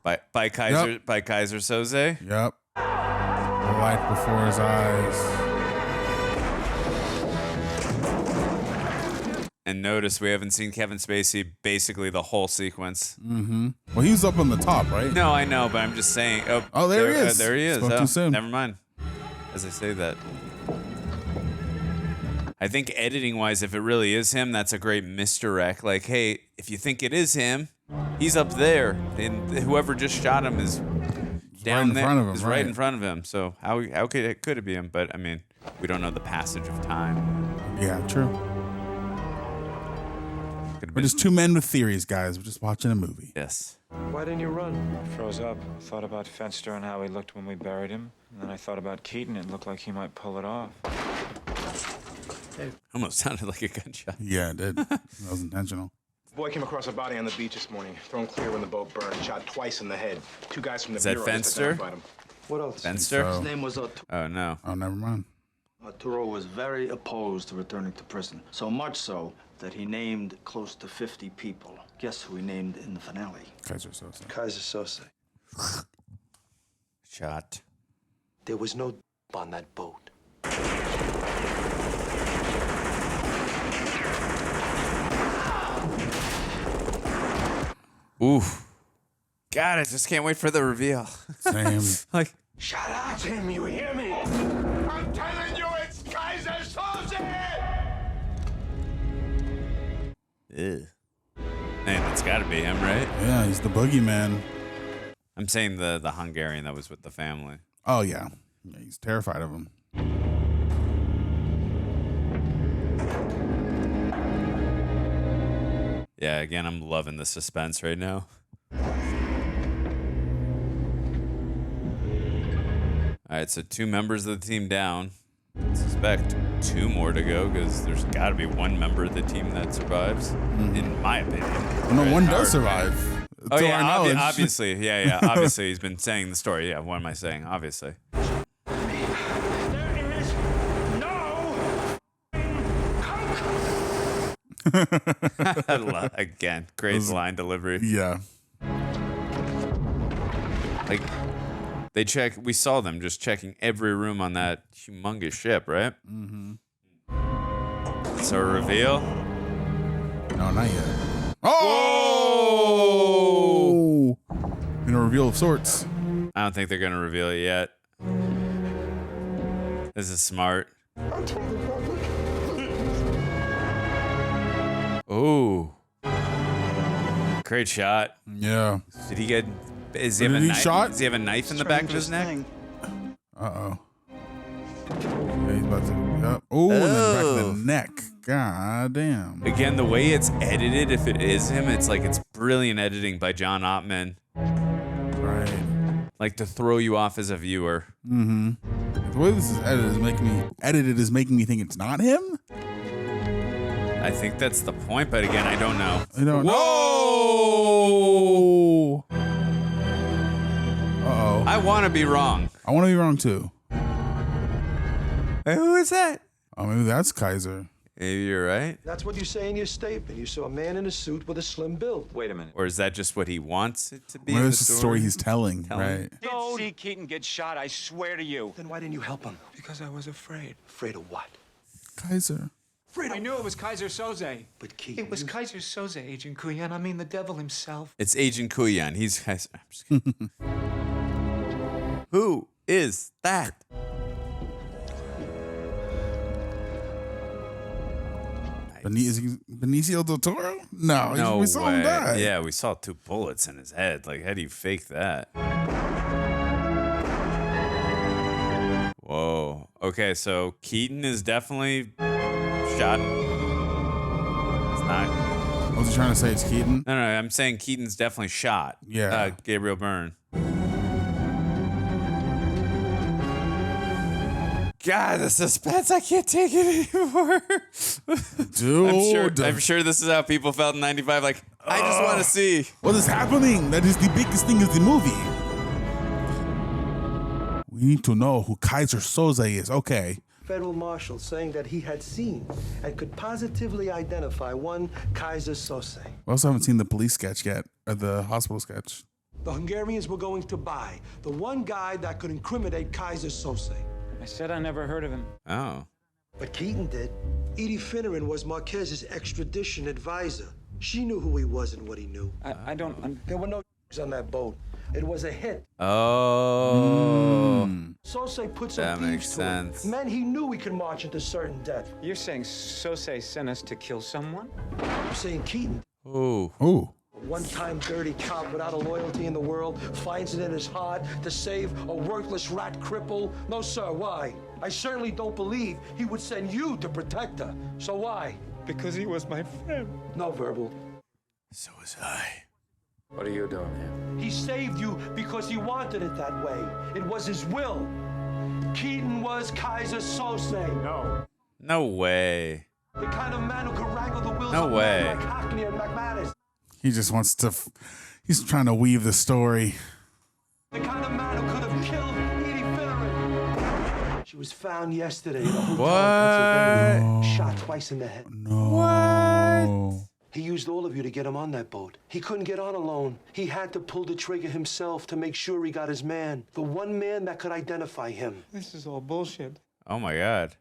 [SPEAKER 1] By Keyser Söze.
[SPEAKER 2] Yep. The light before his eyes.
[SPEAKER 1] And notice we haven't seen Kevin Spacey basically the whole sequence.
[SPEAKER 2] Mm-hmm. Well, he was up on the top, right?
[SPEAKER 1] No, I know, but I'm just saying.
[SPEAKER 2] Oh, there he is.
[SPEAKER 1] There he is.
[SPEAKER 2] Spoke too soon.
[SPEAKER 1] Never mind. As I say that. I think editing-wise, if it really is him, that's a great misdirect. Like, hey, if you think it is him, he's up there, and whoever just shot him is down there. Is right in front of him. So how could it be him? But I mean, we don't know the passage of time.
[SPEAKER 2] Yeah, true. We're just two men with theories, guys. We're just watching a movie.
[SPEAKER 1] Yes.
[SPEAKER 15] Why didn't you run? I froze up. I thought about Fenster and how he looked when we buried him. And then I thought about Keaton. It looked like he might pull it off.
[SPEAKER 1] Almost sounded like a gunshot.
[SPEAKER 2] Yeah, it did. That was intentional.
[SPEAKER 20] Boy came across a body on the beach this morning, thrown clear when the boat burned, shot twice in the head. 2 guys from the
[SPEAKER 1] Is that
[SPEAKER 20] bureau just
[SPEAKER 1] Fenster?
[SPEAKER 20] identified him.
[SPEAKER 6] What else?
[SPEAKER 1] Fenster?
[SPEAKER 2] So-
[SPEAKER 9] His name was
[SPEAKER 1] Oh, no.
[SPEAKER 2] Oh, never mind.
[SPEAKER 9] Arturo was very opposed to returning to prison. So much so that he named close to 50 people. Guess who he named in the finale?
[SPEAKER 2] Keyser Söze.
[SPEAKER 6] Keyser Söze.
[SPEAKER 1] Shot.
[SPEAKER 6] There was no on that boat.
[SPEAKER 1] Oof. God, I just can't wait for the reveal.
[SPEAKER 2] Same.
[SPEAKER 1] Like,
[SPEAKER 17] Shut up, Tim, you hear me? I'm telling you, it's Keyser Söze!
[SPEAKER 1] ew. Man, that's got to be him, right?
[SPEAKER 2] Yeah, he's the boogeyman.
[SPEAKER 1] I'm saying the Hungarian that was with the family.
[SPEAKER 2] Oh, yeah. Yeah, he's terrified of him.
[SPEAKER 1] Yeah, again, I'm loving the suspense right now. All right, so 2 members of the team down. I suspect 2 more to go because there's got to be 1 member of the team that survives, in my opinion.
[SPEAKER 2] No,
[SPEAKER 1] Right?
[SPEAKER 2] one does survive.
[SPEAKER 1] Oh,
[SPEAKER 2] to
[SPEAKER 1] yeah,
[SPEAKER 2] our knowledge.
[SPEAKER 1] obviously. Yeah. Obviously, he's been saying the story. Yeah, what am I saying? Obviously. Again, great line delivery.
[SPEAKER 2] Yeah.
[SPEAKER 1] Like, we saw them just checking every room on that humongous ship, right?
[SPEAKER 2] Mm-hmm.
[SPEAKER 1] So a reveal?
[SPEAKER 2] No, not yet. Oh! In a reveal of sorts.
[SPEAKER 1] I don't think they're going to reveal it yet. This is smart. Ooh. Great shot.
[SPEAKER 2] Yeah.
[SPEAKER 1] Did he get... Does he have a knife in the back of his neck?
[SPEAKER 2] Uh-oh. Yeah, he's about to... Yep. Oh, and then back of the neck. God damn.
[SPEAKER 1] Again, the way it's edited, if it is him, it's like it's brilliant editing by John Ottman.
[SPEAKER 2] Right.
[SPEAKER 1] Like to throw you off as a viewer.
[SPEAKER 2] Mm-hmm. The way this is edited is making me think it's not him?
[SPEAKER 1] I think that's the point, but again, I don't know.
[SPEAKER 2] I don't know. Whoa! Uh-oh.
[SPEAKER 1] I want to be wrong.
[SPEAKER 2] I want to be wrong, too.
[SPEAKER 1] Hey, who is that?
[SPEAKER 2] Oh, maybe that's Keyser.
[SPEAKER 1] Maybe you're right.
[SPEAKER 6] That's what you say in your statement. You saw a man in a suit with a slim build.
[SPEAKER 15] Wait a minute.
[SPEAKER 1] Or is that just what he wants it to be?
[SPEAKER 2] Maybe
[SPEAKER 1] in
[SPEAKER 2] it's the story he's telling, right?
[SPEAKER 22] Did see Keaton get shot, I swear to you.
[SPEAKER 6] Then why didn't you help him?
[SPEAKER 22] Because I was afraid.
[SPEAKER 6] Afraid of what?
[SPEAKER 2] Keyser.
[SPEAKER 22] I knew it was Keyser Söze.
[SPEAKER 6] But Keaton...
[SPEAKER 22] It was Keyser Söze, Agent Kuyan. I mean, the devil himself.
[SPEAKER 1] It's Agent Kuyan. He's Keyser. I'm just kidding. Who is that?
[SPEAKER 2] Benicio del Toro? No, we saw him die.
[SPEAKER 1] Yeah, we saw 2 bullets in his head. Like, how do you fake that? Whoa. Okay, so Keaton is definitely shot. It's not.
[SPEAKER 2] What was he trying to say? It's Keaton?
[SPEAKER 1] No, I'm saying Keaton's definitely shot.
[SPEAKER 2] Yeah.
[SPEAKER 1] Gabriel Byrne. God, the suspense, I can't take it anymore.
[SPEAKER 2] Dude.
[SPEAKER 1] I'm sure this is how people felt in 95. Like, I just want to see.
[SPEAKER 2] What is happening? That is the biggest thing of the movie. We need to know who Keyser Söze is. Okay.
[SPEAKER 6] Federal marshal saying that he had seen and could positively identify one Keyser Söze.
[SPEAKER 2] We also haven't seen the police sketch yet, or the hospital sketch.
[SPEAKER 6] The Hungarians were going to buy the one guy that could incriminate Keyser Söze.
[SPEAKER 15] I said I never heard of him.
[SPEAKER 1] Oh.
[SPEAKER 6] But Keaton did. Edie Finneran was Marquez's extradition advisor. She knew who he was and what he knew.
[SPEAKER 15] I don't...
[SPEAKER 6] There were no on that boat. It was a hit.
[SPEAKER 1] Oh.
[SPEAKER 6] Söze put some
[SPEAKER 1] That
[SPEAKER 6] thieves
[SPEAKER 1] makes
[SPEAKER 6] to
[SPEAKER 1] sense.
[SPEAKER 6] it. Men he knew he could march into certain death.
[SPEAKER 15] You're saying Söze sent us to kill someone?
[SPEAKER 6] I'm saying Keaton.
[SPEAKER 1] Ooh.
[SPEAKER 2] Ooh.
[SPEAKER 6] A one-time dirty cop without a loyalty in the world finds it in his heart to save a worthless rat cripple? No, sir, why? I certainly don't believe he would send you to protect her. So why?
[SPEAKER 15] Because he was my friend.
[SPEAKER 6] No verbal.
[SPEAKER 1] So was I.
[SPEAKER 4] What are you doing here?
[SPEAKER 6] He saved you because he wanted it that way. It was his will. Keaton was Keyser Söze.
[SPEAKER 15] No.
[SPEAKER 1] No way.
[SPEAKER 17] The kind of man who could wrangle the wheels
[SPEAKER 1] No
[SPEAKER 17] of
[SPEAKER 1] way.
[SPEAKER 17] men like Hockney and McManus.
[SPEAKER 2] He just wants to. He's trying to weave the story.
[SPEAKER 17] The kind of man who could have killed Edie Finneran.
[SPEAKER 6] She was found yesterday in a hotel
[SPEAKER 1] What?
[SPEAKER 6] in Pennsylvania, shot twice in the head.
[SPEAKER 2] No.
[SPEAKER 6] He used all of you to get him on that boat. He couldn't get on alone. He had to pull the trigger himself to make sure he got his man. The one man that could identify him.
[SPEAKER 22] This is all bullshit.
[SPEAKER 1] Oh my God.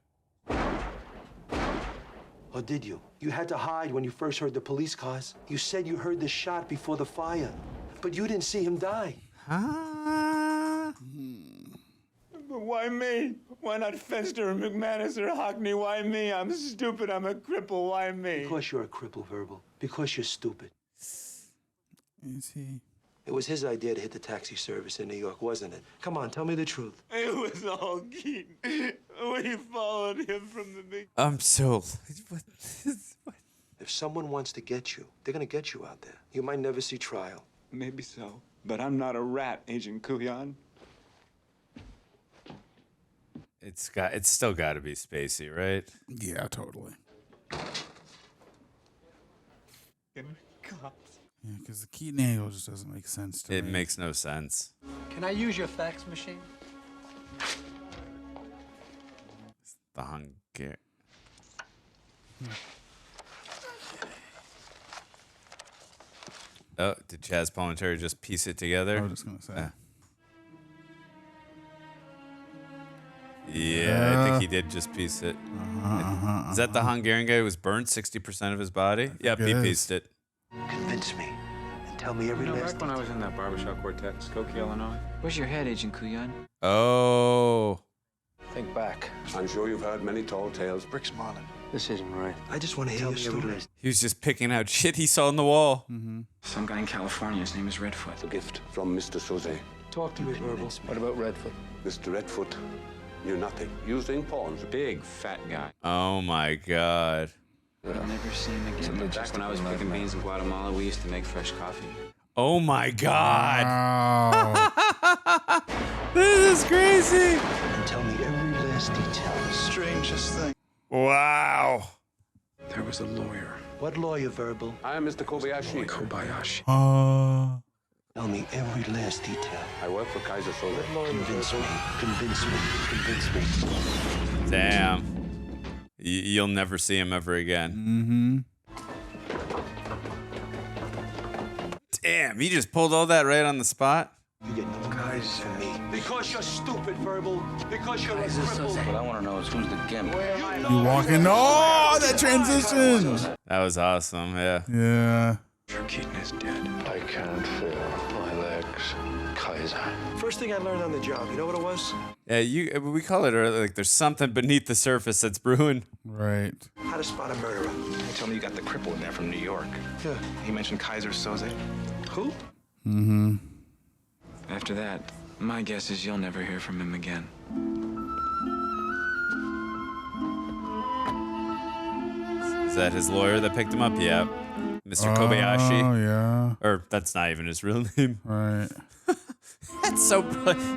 [SPEAKER 6] Or did you? You had to hide when you first heard the police cars. You said you heard the shot before the fire, but you didn't see him die.
[SPEAKER 22] But why me? Why not Fester or McManus or Hockney? Why me? I'm stupid. I'm a cripple. Why me?
[SPEAKER 6] Because you're a cripple, Verbal. Because you're stupid.
[SPEAKER 2] Is he?
[SPEAKER 6] It was his idea to hit the taxi service in New York, wasn't it? Come on, tell me the truth.
[SPEAKER 22] It was all Keaton. We followed him from the beginning.
[SPEAKER 1] I'm so. What?
[SPEAKER 6] If someone wants to get you, they're gonna get you out there. You might never see trial.
[SPEAKER 22] Maybe so, but I'm not a rat, Agent Kuyan.
[SPEAKER 1] It's still got to be Spacey, right?
[SPEAKER 2] Yeah, totally.
[SPEAKER 22] Cops.
[SPEAKER 2] Yeah, because the Keaton angle just doesn't make sense to
[SPEAKER 1] It
[SPEAKER 2] me.
[SPEAKER 1] makes no sense.
[SPEAKER 14] Can I use your fax machine?
[SPEAKER 1] The Hungarian. Oh, did Chazz Palminteri just piece it together?
[SPEAKER 2] I was just gonna say.
[SPEAKER 1] Yeah, I think he did just piece it. Is that the Hungarian guy who was burnt 60% of his body? Yep, he pieced it.
[SPEAKER 6] Convince me and tell me every last
[SPEAKER 15] Back when I was in that barbershop quartet in Skokie, Illinois. Where's your head, Agent Kuyan?
[SPEAKER 1] Oh.
[SPEAKER 7] Think back.
[SPEAKER 12] I'm sure you've heard many tall tales.
[SPEAKER 9] Brick Marlin.
[SPEAKER 7] This isn't right.
[SPEAKER 6] I just want to hear your story.
[SPEAKER 1] He was just picking out shit he saw on the wall.
[SPEAKER 15] Some guy in California, his name is Redfoot.
[SPEAKER 12] A gift from Mr. Söze.
[SPEAKER 6] Talk to me, Verbal.
[SPEAKER 7] What about Redfoot?
[SPEAKER 12] Mr. Redfoot knew nothing. Using pawns.
[SPEAKER 15] Big, fat guy.
[SPEAKER 1] Oh my God.
[SPEAKER 15] I'll never see him again. Back when I was picking beans in Guatemala, we used to make fresh coffee.
[SPEAKER 1] Oh my God.
[SPEAKER 2] Wow.
[SPEAKER 1] This is crazy.
[SPEAKER 6] And tell me every last detail.
[SPEAKER 9] Strangest thing.
[SPEAKER 1] Wow.
[SPEAKER 15] There was a lawyer.
[SPEAKER 6] What lawyer, Verbal?
[SPEAKER 12] I am Mr. Kobayashi.
[SPEAKER 15] Kobayashi.
[SPEAKER 6] Tell me every last detail.
[SPEAKER 12] I work for Keyser Söze.
[SPEAKER 6] Convince me. Convince me. Convince me.
[SPEAKER 1] Damn. You'll never see him ever again. Damn, he just pulled all that right on the spot.
[SPEAKER 6] You get no guys from me. Because you're stupid, Verbal. Because you're a cripple.
[SPEAKER 7] What I want to know is who's the gimp?
[SPEAKER 2] You walking? Oh, that transition.
[SPEAKER 1] That was awesome, yeah.
[SPEAKER 2] Yeah.
[SPEAKER 15] Sure, Keaton is dead.
[SPEAKER 3] I can't feel my legs, Keyser.
[SPEAKER 6] First thing I learned on the job, you know what it was?
[SPEAKER 1] Yeah, we call it earlier, like there's something beneath the surface that's brewing.
[SPEAKER 2] Right.
[SPEAKER 6] How to spot a murderer.
[SPEAKER 20] He told me you got the cripple in there from New York.
[SPEAKER 6] Yeah.
[SPEAKER 20] He mentioned Keyser Söze.
[SPEAKER 6] Who?
[SPEAKER 15] After that, my guess is you'll never hear from him again.
[SPEAKER 1] Is that his lawyer that picked him up? Yeah. Mr. Kobayashi.
[SPEAKER 2] Oh, yeah.
[SPEAKER 1] Or that's not even his real name.
[SPEAKER 2] Right.
[SPEAKER 1] That's so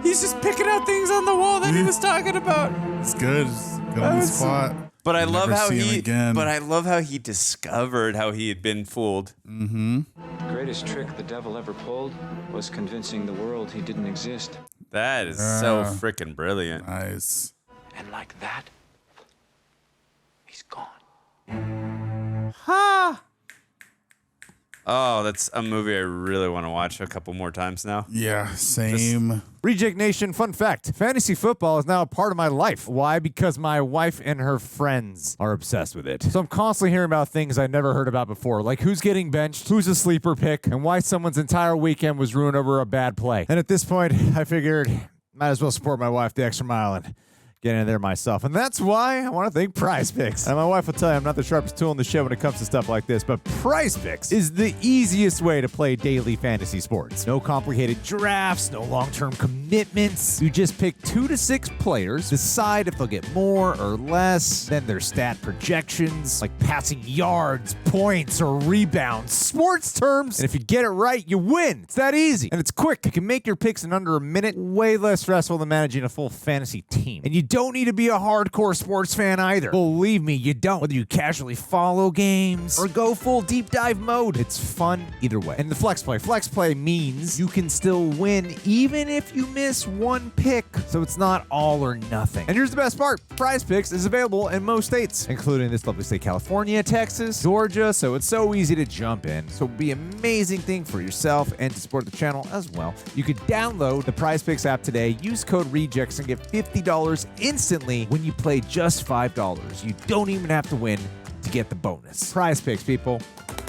[SPEAKER 1] he's just picking out things on the wall that he was talking about.
[SPEAKER 2] It's good. It's good on the spot.
[SPEAKER 1] But I love how
[SPEAKER 2] I
[SPEAKER 1] love how he discovered how he had been fooled.
[SPEAKER 15] The greatest trick the devil ever pulled was convincing the world he didn't exist.
[SPEAKER 1] That is so freaking brilliant.
[SPEAKER 2] Nice.
[SPEAKER 15] And like that, he's gone.
[SPEAKER 1] Ha! Oh, that's a movie I really want to watch a couple more times now.
[SPEAKER 2] Yeah, same.
[SPEAKER 21] Reject Nation, fun fact. Fantasy football is now a part of my life. Why? Because my wife and her friends are obsessed with it. So I'm constantly hearing about things I never heard about before, like who's getting benched, who's a sleeper pick, and why someone's entire weekend was ruined over a bad play. And at this point, I figured might as well support my wife the extra mile and get in there myself. And that's why I want to thank Prize Picks. And my wife will tell you I'm not the sharpest tool in the shed when it comes to stuff like this, but Prize Picks is the easiest way to play daily fantasy sports. No complicated drafts, no long-term commitments. commitments. You just pick 2 to 6 players, decide if they'll get more or less, then their stat projections, like passing yards, points, or rebounds, sports terms, and if you get it right, you win. It's that easy, and it's quick. You can make your picks in under a minute, way less stressful than managing a full fantasy team. And you don't need to be a hardcore sports fan either. Believe me, you don't. Whether you casually follow games or go full deep dive mode, it's fun either way. And the flex play. Flex play means you can still win even if you miss one pick. So it's not all or nothing. And here's the best part. Prize Picks is available in most states, including this lovely state, California, Texas, Georgia. So it's so easy to jump in. So it'll be an amazing thing for yourself and to support the channel as well. You could download the Prize Picks app today, use code REJECTS, and get $50 instantly when you play just $5. You don't even have to win to get the bonus. Prize Picks, people.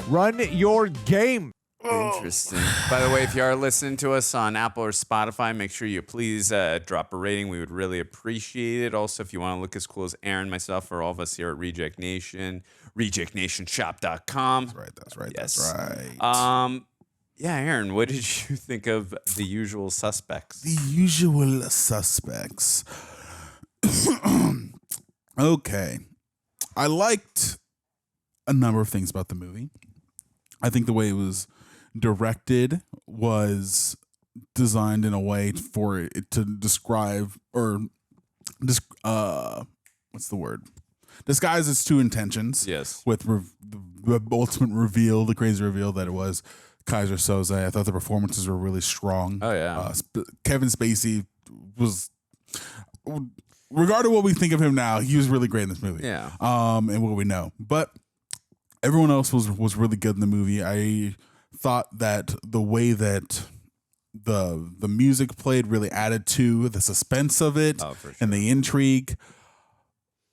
[SPEAKER 21] Run your game.
[SPEAKER 1] Interesting. By the way, if you are listening to us on Apple or Spotify, make sure you please drop a rating. We would really appreciate it. Also, if you want to look as cool as Aaron, myself, or all of us here at Reject Nation, rejectnationshop.com.
[SPEAKER 2] That's right.
[SPEAKER 1] Yes.
[SPEAKER 2] That's right.
[SPEAKER 1] Yeah, Aaron, what did you think of The Usual Suspects?
[SPEAKER 2] The Usual Suspects. Okay. I liked a number of things about the movie. I think the way it was directed was designed in a way for it to describe or what's the word? Disguise its true intentions.
[SPEAKER 1] Yes.
[SPEAKER 2] With the ultimate reveal, the crazy reveal that it was Keyser Söze. I thought the performances were really strong.
[SPEAKER 1] Oh yeah.
[SPEAKER 2] Kevin Spacey was, regardless of what we think of him now, he was really great in this movie.
[SPEAKER 1] Yeah.
[SPEAKER 2] And what we know, but everyone else was really good in the movie. I thought that the way that the music played really added to the suspense of it and the intrigue.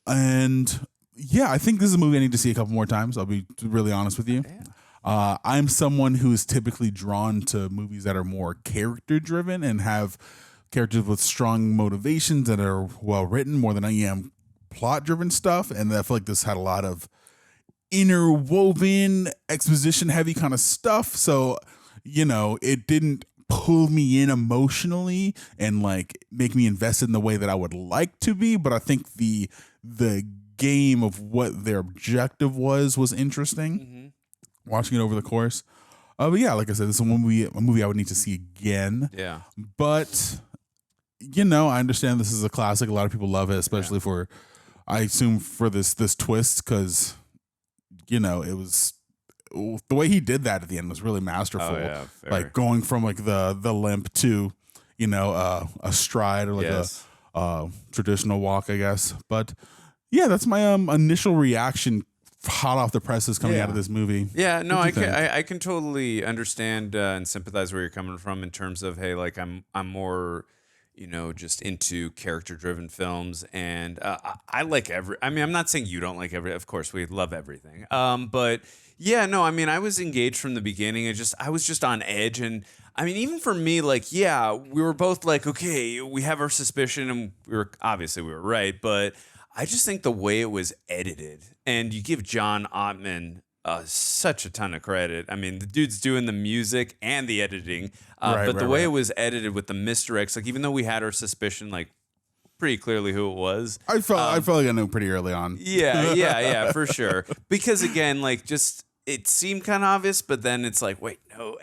[SPEAKER 2] And yeah, I think this is a movie I need to see a couple more times. I'll be really honest with you. I'm someone who is typically drawn to movies that are more character driven and have characters with strong motivations that are well written more than I am plot driven stuff. And I feel like this had a lot of interwoven exposition heavy kind of stuff, so it didn't pull me in emotionally and like make me invested in the way that I would like to be, but I think the game of what their objective was interesting. Watching it over the course, but yeah, like I said, this is a movie I would need to see again.
[SPEAKER 1] Yeah,
[SPEAKER 2] but I understand this is a classic. A lot of people love it, especially for, I assume, for this twist, because it was the way he did that at the end was really masterful.
[SPEAKER 1] Oh, yeah,
[SPEAKER 2] like going from like the limp to a stride or like a traditional walk, I guess. But yeah, that's my initial reaction, hot off the presses coming out of this movie.
[SPEAKER 1] Yeah, no, I can totally understand and sympathize where you're coming from in terms of, hey, like I'm more just into character-driven films, and I like I'm not saying you don't like of course, we love everything. But yeah, no, I was engaged from the beginning. I was just on edge, and even for me, like, yeah, we were both like, okay, we have our suspicion, and we were right, but I just think the way it was edited, and you give John Ottman such a ton of credit. The dude's doing the music and the editing, but the way it was edited with the misdirects, like even though we had our suspicion, like pretty clearly who it was,
[SPEAKER 2] I felt like I knew pretty early on.
[SPEAKER 1] Yeah, for sure. Because again, like just it seemed kind of obvious, but then it's like, wait, no,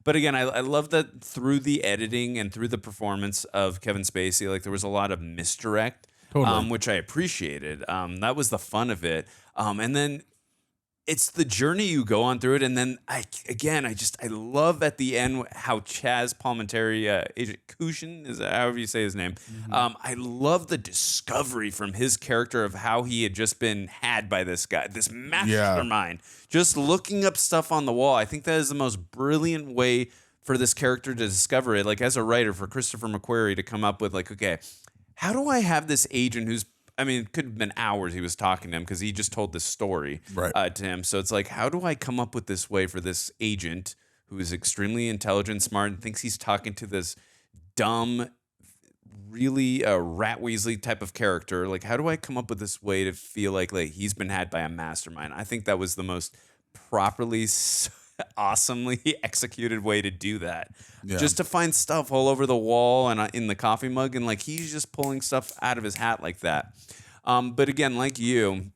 [SPEAKER 1] But again, I love that through the editing and through the performance of Kevin Spacey, like there was a lot of misdirect, which I appreciated. That was the fun of it. And then it's the journey you go on through it, and then I love at the end how Chazz Palminteri, Agent Kushin, is that however you say his name. I love the discovery from his character of how he had just been had by this guy, this mastermind, just looking up stuff on the wall. I think that is the most brilliant way for this character to discover it. Like as a writer, for Christopher McQuarrie to come up with like, okay, how do I have this agent who's, it could have been hours he was talking to him because he just told this story to him. So it's like, how do I come up with this way for this agent who is extremely intelligent, smart, and thinks he's talking to this dumb, really Rat Weasley type of character? Like, how do I come up with this way to feel like he's been had by a mastermind? I think that was the most properly awesomely executed way to do that.
[SPEAKER 2] Yeah.
[SPEAKER 1] Just to find stuff all over the wall and in the coffee mug, and like he's just pulling stuff out of his hat like that. But again, like you,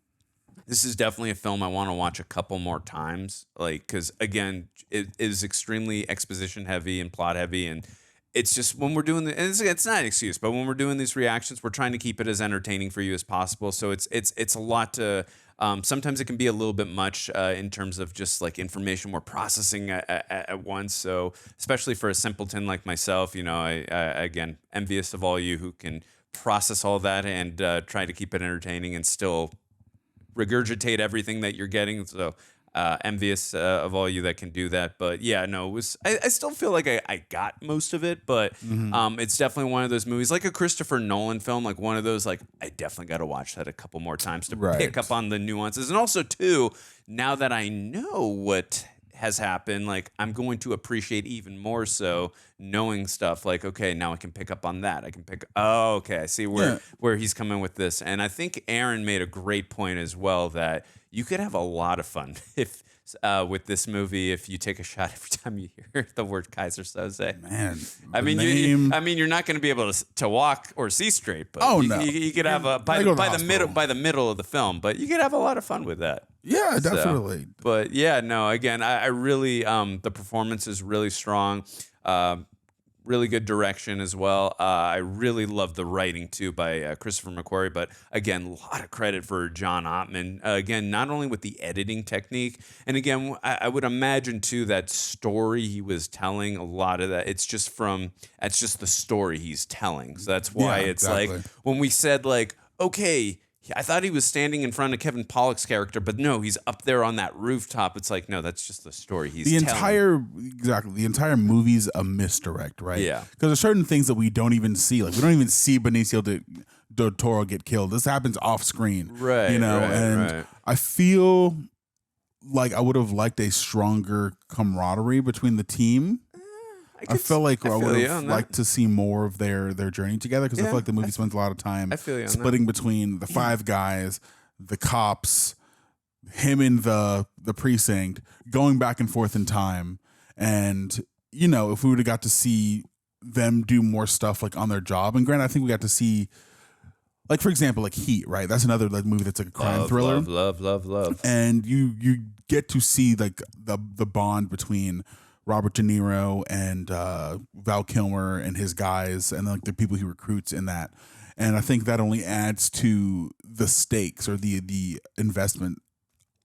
[SPEAKER 1] this is definitely a film I want to watch a couple more times. Like, because again, it is extremely exposition heavy and plot heavy, and it's just when we're doing it's not an excuse, but when we're doing these reactions, we're trying to keep it as entertaining for you as possible. So it's a lot to. Sometimes it can be a little bit much in terms of just like information we're processing at once. So especially for a simpleton like myself, you know, I again envious of all you who can process all that and try to keep it entertaining and still regurgitate everything that you're getting. So envious of all you that can do that. But yeah, no, it was. I still feel like I got most of it, but it's definitely one of those movies, like a Christopher Nolan film, like one of those, like I definitely got to watch that a couple more times to pick up on the nuances. And also too, now that I know what has happened, like I'm going to appreciate even more so knowing stuff like, okay, now I can pick up on that. I can okay, I see where he's coming with this. And I think Aaron made a great point as well, that you could have a lot of fun if with this movie if you take a shot every time you hear the word Keyser Söze.
[SPEAKER 2] Man,
[SPEAKER 1] I mean, you're not going to be able to walk or see straight, but you could have by the middle of the film, but you could have a lot of fun with that.
[SPEAKER 2] Yeah, definitely.
[SPEAKER 1] So, but yeah, no, again, I really the performance is really strong. Really good direction as well. I really love the writing too by Christopher McQuarrie, but again, a lot of credit for John Ottman. Again, not only with the editing technique, and again, I would imagine too that story he was telling, a lot of that, it's just the story he's telling. So that's why like when we said like, okay, I thought he was standing in front of Kevin Pollak's character, but no, he's up there on that rooftop. It's like, no, that's just the story he's telling.
[SPEAKER 2] The entire movie's a misdirect, right?
[SPEAKER 1] Yeah.
[SPEAKER 2] Because there's certain things that we don't even see. Like, we don't even see Benicio del Toro get killed. This happens off screen.
[SPEAKER 1] Right,
[SPEAKER 2] you know, and I feel like I would have liked a stronger camaraderie between the team. I feel like I would have liked to see more of their journey together, because I feel like the movie spends a lot of time splitting between the five guys, the cops, him in the precinct, going back and forth in time. And, you know, if we would have got to see them do more stuff like on their job, and granted, I think we got to see, like, for example, like Heat, right? That's another like movie that's like a crime thriller.
[SPEAKER 1] Love.
[SPEAKER 2] And you get to see like the bond between Robert De Niro and Val Kilmer and his guys, and like the people he recruits in that. And I think that only adds to the stakes or the investment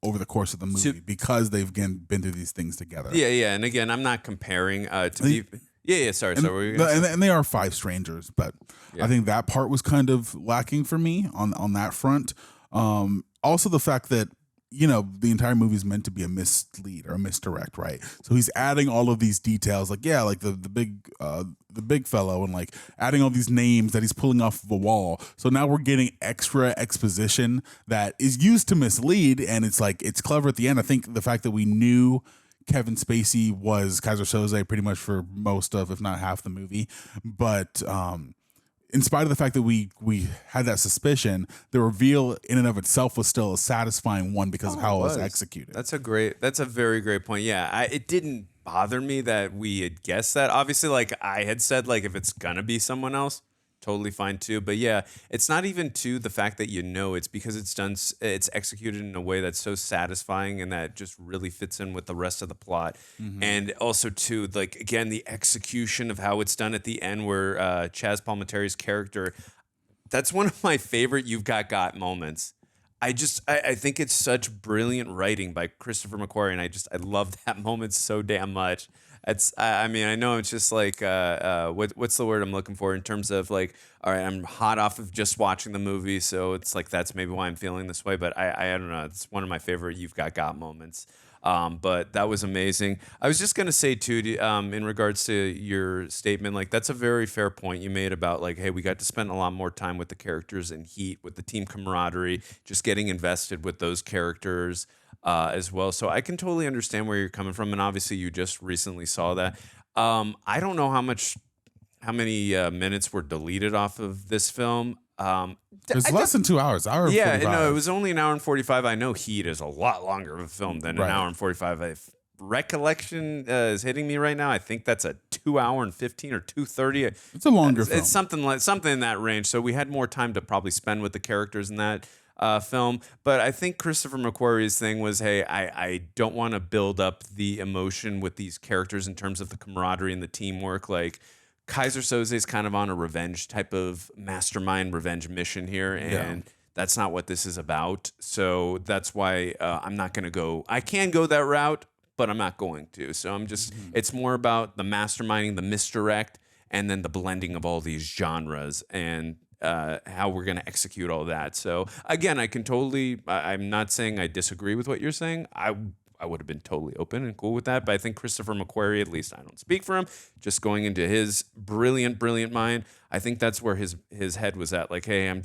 [SPEAKER 2] over the course of the movie, because they've been through these things together.
[SPEAKER 1] Yeah. And again, I'm not comparing Sorry.
[SPEAKER 2] And they are five strangers, but I think that part was kind of lacking for me on that front. Also, the fact that, you know, the entire movie is meant to be a mislead or a misdirect, right? So he's adding all of these details, like the big fellow, and like adding all these names that he's pulling off of a wall. So now we're getting extra exposition that is used to mislead, and it's like it's clever at the end. I think the fact that we knew Kevin Spacey was Keyser Söze pretty much for most of, if not half, the movie, but in spite of the fact that we had that suspicion, the reveal in and of itself was still a satisfying one because of how it was executed.
[SPEAKER 1] That's a very great point. Yeah, it didn't bother me that we had guessed that. Obviously, like I had said, like if it's gonna be someone else, totally fine too. But yeah, it's not even to the fact that you know, it's because it's executed in a way that's so satisfying and that just really fits in with the rest of the plot. And also too, like again, the execution of how it's done at the end, where Chazz Palminteri's character, that's one of my favorite "You've Got" moments. I think it's such brilliant writing by Christopher McQuarrie, and I love that moment so damn much. I mean, I know it's just like, what's the word I'm looking for in terms of like, all right, I'm hot off of just watching the movie, so it's like that's maybe why I'm feeling this way. But I don't know, it's one of my favorite "You've Got" moments. But that was amazing. I was just gonna say too, in regards to your statement, like that's a very fair point you made about like, hey, we got to spend a lot more time with the characters in Heat, with the team camaraderie, just getting invested with those characters. As well. So I can totally understand where you're coming from. And obviously you just recently saw that. I don't know how many minutes were deleted off of this film.
[SPEAKER 2] It's less than 2 hours. Hour and 45.
[SPEAKER 1] No, it was only an hour and 45. I know Heat is a lot longer of a film than an hour and 45. recollection is hitting me right now, I think that's a 2 hour and 15 or 2:30.
[SPEAKER 2] It's a longer film.
[SPEAKER 1] It's something in that range. So we had more time to probably spend with the characters in that film. But I think Christopher McQuarrie's thing was, hey, I don't want to build up the emotion with these characters in terms of the camaraderie and the teamwork. Like Keyser Söze is kind of on a revenge type of mastermind revenge mission here, and that's not what this is about. So that's why I'm not going to go. I can go that route, but I'm not going to. So I'm just, it's more about the masterminding, the misdirect, and then the blending of all these genres and how we're going to execute all that. So again, I'm not saying I disagree with what you're saying. I would have been totally open and cool with that. But I think Christopher McQuarrie, at least I don't speak for him, just going into his brilliant mind, I think that's where his head was at. Like, hey, I'm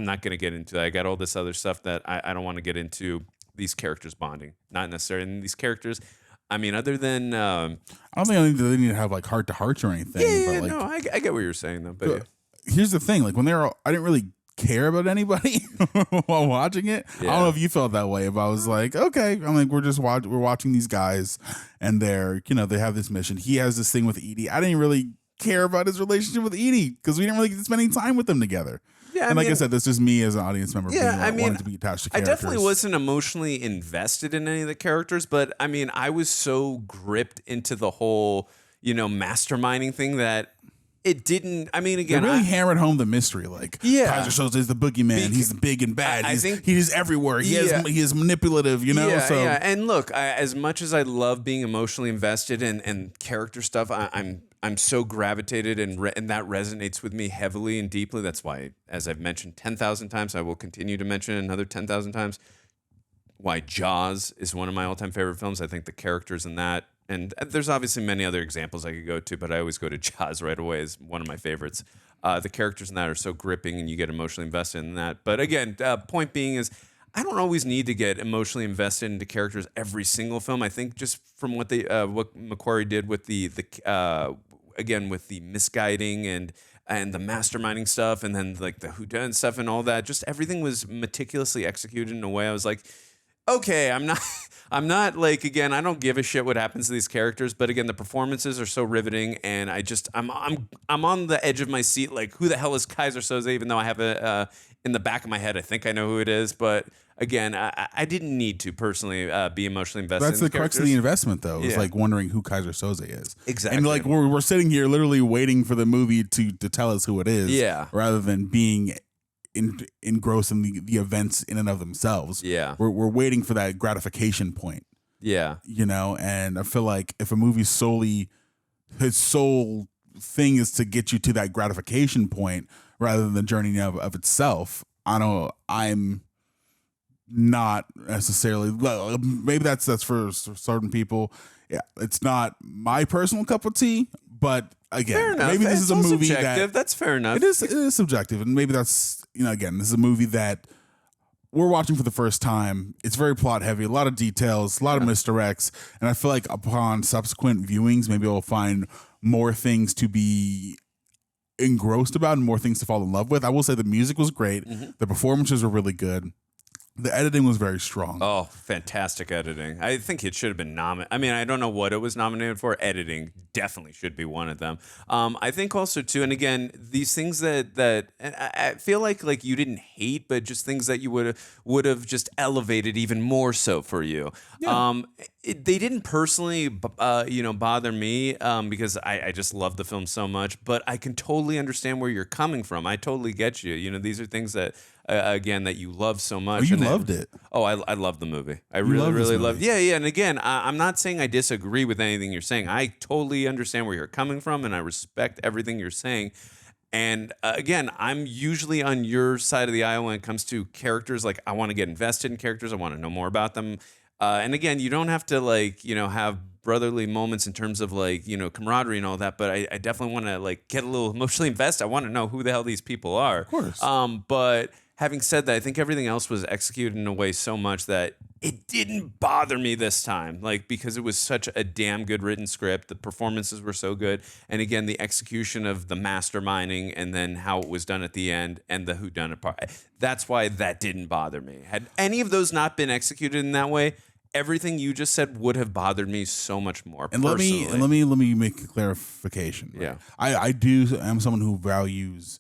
[SPEAKER 1] not going to get into that. I got all this other stuff that I don't want to get into. These characters bonding, not necessarily. And these characters, I mean, other than
[SPEAKER 2] I don't think they need to have like heart to hearts or anything.
[SPEAKER 1] Yeah,
[SPEAKER 2] but, like,
[SPEAKER 1] no, I get what you're saying though. But
[SPEAKER 2] here's the thing: like when I didn't really care about anybody while watching it. I don't know if you felt that way. If I was like, okay, I'm like, we're watching these guys, and they have this mission. He has this thing with Edie. I didn't really care about his relationship with Edie because we didn't really get to spend any time with them together. Yeah, and I said, that's just me as an audience member wanting to be attached to characters.
[SPEAKER 1] I definitely wasn't emotionally invested in any of the characters, but I mean, I was so gripped into the whole, masterminding thing that it didn't. I mean, again,
[SPEAKER 2] they really hammered home the mystery. Like, Keyser Söze is the boogeyman. He's big and bad. He's everywhere. He is manipulative.
[SPEAKER 1] Yeah. And look, as much as I love being emotionally invested in character stuff, I'm so gravitated and that resonates with me heavily and deeply. That's why, as I've mentioned 10,000 times, I will continue to mention it another 10,000 times, why Jaws is one of my all-time favorite films. I think the characters in that, and there's obviously many other examples I could go to, but I always go to Jaws right away as one of my favorites. The characters in that are so gripping and you get emotionally invested in that. But again, point being is, I don't always need to get emotionally invested into characters every single film. I think just from what McQuarrie did with the misguiding and the masterminding stuff, and then like the whodunit stuff and all that, just everything was meticulously executed in a way I was like, okay, I'm not like, again, I don't give a shit what happens to these characters, but again, the performances are so riveting, and I'm on the edge of my seat, like, who the hell is Keyser Söze? Even though I have in the back of my head, I think I know who it is, but again, I didn't need to personally be emotionally invested.
[SPEAKER 2] That's the crux of the investment, though. It's like wondering who Keyser Söze is.
[SPEAKER 1] Exactly.
[SPEAKER 2] And like we're sitting here literally waiting for the movie to tell us who it is.
[SPEAKER 1] Yeah.
[SPEAKER 2] Rather than being engrossed in the events in and of themselves.
[SPEAKER 1] Yeah.
[SPEAKER 2] We're waiting for that gratification point.
[SPEAKER 1] Yeah.
[SPEAKER 2] And I feel like if a movie's his sole thing is to get you to that gratification point rather than the journey of itself, I'm not necessarily, maybe that's for certain people. Yeah, it's not my personal cup of tea, but again, maybe this is a movie
[SPEAKER 1] that's fair enough.
[SPEAKER 2] It is subjective, and maybe that's, again, this is a movie that we're watching for the first time. It's very plot heavy, a lot of details, a lot of misdirects, and I feel like upon subsequent viewings, maybe I'll find more things to be engrossed about and more things to fall in love with. I will say the music was great. Mm-hmm. The performances were really good. The editing was very strong.
[SPEAKER 1] Oh, fantastic editing. I think it should have been nominated. I mean, I don't know what it was nominated for. Editing definitely should be one of them. I think also, too, and again, these things that I feel like you didn't hate, but just things that you would have just elevated even more so for you. Yeah. They didn't personally, bother me because I just love the film so much, but I can totally understand where you're coming from. I totally get you. These are things that, again, that you love so much.
[SPEAKER 2] Oh, you loved it.
[SPEAKER 1] Oh, I love the movie. I really loved it. Yeah. And again, I'm not saying I disagree with anything you're saying. I totally understand where you're coming from, and I respect everything you're saying. And again, I'm usually on your side of the aisle when it comes to characters. Like, I want to get invested in characters. I want to know more about them. And again, you don't have to have brotherly moments in terms of camaraderie and all that, but I definitely want to get a little emotionally invested. I want to know who the hell these people are.
[SPEAKER 2] Of course.
[SPEAKER 1] But having said that, I think everything else was executed in a way so much that it didn't bother me this time, because it was such a damn good written script. The performances were so good. And again, the execution of the masterminding and then how it was done at the end and the whodunit part. That's why that didn't bother me. Had any of those not been executed in that way, everything you just said would have bothered me so much more.
[SPEAKER 2] And let me make a clarification. Right?
[SPEAKER 1] Yeah,
[SPEAKER 2] I'm someone who values.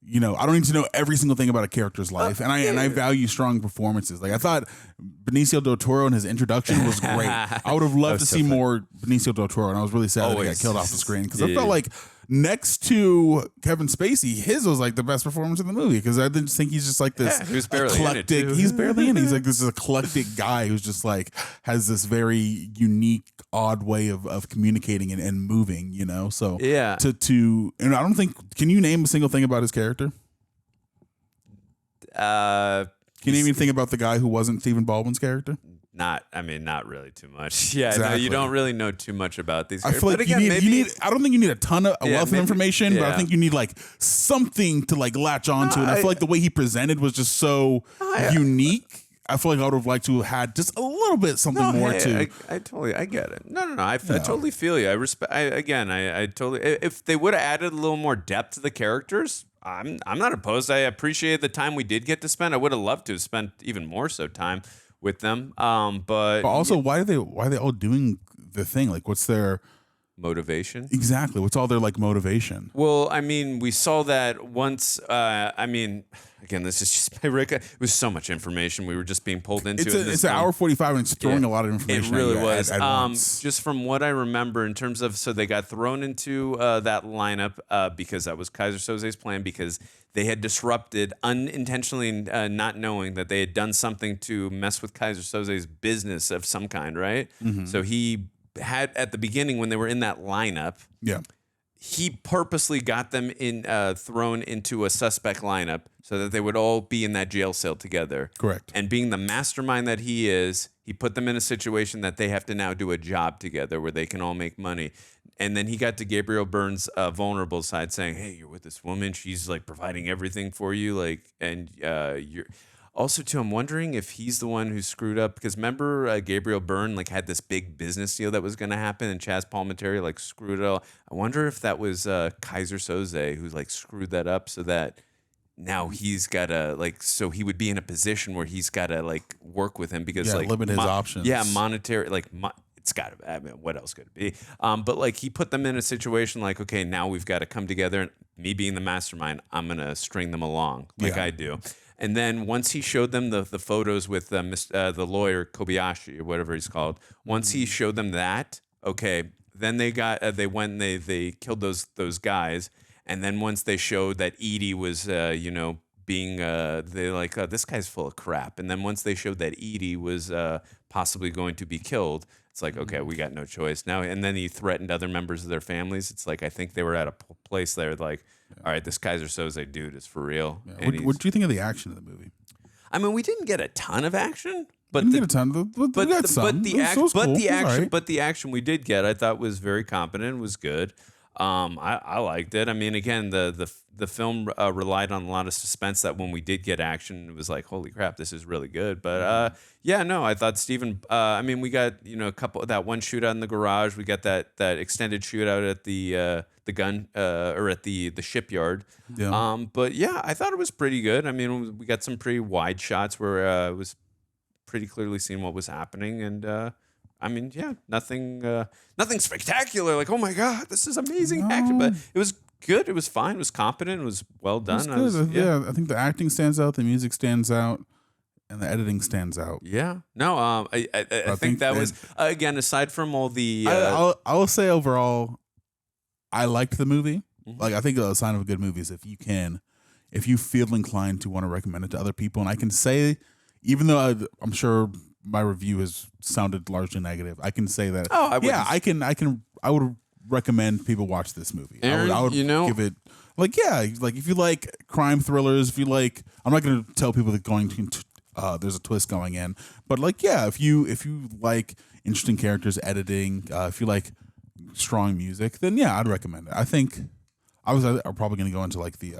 [SPEAKER 2] I don't need to know every single thing about a character's life, and I value strong performances. Like I thought Benicio del Toro in his introduction was great. I would have loved to see more Benicio del Toro, and I was really sad that he got killed off the screen because I felt like next to Kevin Spacey, his was like the best performance in the movie because I didn't think he's just like this
[SPEAKER 1] he was barely
[SPEAKER 2] eclectic.
[SPEAKER 1] in it too.
[SPEAKER 2] He's barely in it. He's like this eclectic guy who's just like has this very unique, odd way of communicating and moving. So
[SPEAKER 1] yeah.
[SPEAKER 2] And I don't think. Can you name a single thing about his character? Can you name anything about the guy who wasn't Stephen Baldwin's character?
[SPEAKER 1] Not really too much. Yeah,
[SPEAKER 2] Exactly.
[SPEAKER 1] no, you don't really know too much about these.
[SPEAKER 2] I feel like
[SPEAKER 1] again,
[SPEAKER 2] you need. I don't think you need a ton of wealth of information, but I
[SPEAKER 1] yeah.
[SPEAKER 2] think you need like something to like latch onto. And I feel like the way he presented was just so unique. I feel like I would have liked to have had just a little bit something more to.
[SPEAKER 1] I get it. No. I totally feel you. I respect. I totally. If they would have added a little more depth to the characters, I'm not opposed. I appreciate the time we did get to spend. I would have loved to have spent even more so time with them. But
[SPEAKER 2] also, why are they all doing the thing? Like, what's their
[SPEAKER 1] motivation?
[SPEAKER 2] Exactly. What's all their like motivation?
[SPEAKER 1] Well, I mean, we saw that once. Again, this is just my Rick. It was so much information. We were just being pulled into it.
[SPEAKER 2] It's an hour 45, and it's throwing a lot of information.
[SPEAKER 1] It really was.
[SPEAKER 2] At once.
[SPEAKER 1] Just from what I remember, in terms of, so they got thrown into that lineup because that was Keyser Söze's plan, because they had disrupted unintentionally, not knowing that they had done something to mess with Keyser Söze's business of some kind, right?
[SPEAKER 2] Mm-hmm.
[SPEAKER 1] So he had, at the beginning when they were in that lineup, he purposely got them thrown into a suspect lineup so that they would all be in that jail cell together.
[SPEAKER 2] Correct.
[SPEAKER 1] And being the mastermind that he is, he put them in a situation that they have to now do a job together where they can all make money. And then he got to Gabriel Byrne's vulnerable side, saying, "Hey, you're with this woman. She's like providing everything for you. Like, and you're." Also, too, I'm wondering if he's the one who screwed up, because remember Gabriel Byrne like had this big business deal that was going to happen, and Chazz Palminteri like screwed it all. I wonder if that was Keyser Söze who like screwed that up, so that now he's got to like, so he would be in a position where he's got to like work with him because like
[SPEAKER 2] limit his options.
[SPEAKER 1] Yeah, monetary it's got to. I mean, what else could it be? But like he put them in a situation like, okay, now we've got to come together, and me being the mastermind, I'm gonna string them along like I do. And then once he showed them the photos with the lawyer Kobayashi or whatever he's called, once he showed them that, okay, then they went and they killed those guys. And then once they showed that Edie was being they like this guy's full of crap. And then once they showed that Edie was possibly going to be killed, it's like, okay, we got no choice now. And then he threatened other members of their families. It's like, I think they were at a place there like, all right, this Keyser Söze dude is for real.
[SPEAKER 2] Yeah. What do you think of the action of the movie?
[SPEAKER 1] I mean, we didn't get a ton of action, but
[SPEAKER 2] we got
[SPEAKER 1] the action we did get, I thought was very competent, was good. I liked it. I mean, again, the film relied on a lot of suspense that when we did get action, it was like, holy crap, this is really good. But I thought Stephen. I mean, we got a couple that one shootout in the garage. We got that extended shootout at the gun or at the shipyard.
[SPEAKER 2] Yeah.
[SPEAKER 1] But yeah, I thought it was pretty good. I mean, we got some pretty wide shots where it was pretty clearly seen what was happening, and I mean, yeah, nothing spectacular. Like, oh my god, this is amazing action, but it was good. It was fine. It was competent. It was well done.
[SPEAKER 2] I think the acting stands out, the music stands out, and the editing stands out.
[SPEAKER 1] Yeah. No. I think that was again, aside from all the.
[SPEAKER 2] I will say overall, I liked the movie. Mm-hmm. Like, I think a sign of a good movie is if you feel inclined to want to recommend it to other people. And I can say, even though I'm sure my review has sounded largely negative, I can say that. I would recommend people watch this movie.
[SPEAKER 1] Aaron,
[SPEAKER 2] I would give it like if you like crime thrillers, if you like, I'm not going to tell people that there's a twist going in, but if you like interesting characters, editing, if you like strong music, then I'd recommend it. I think I'm probably going to go into like the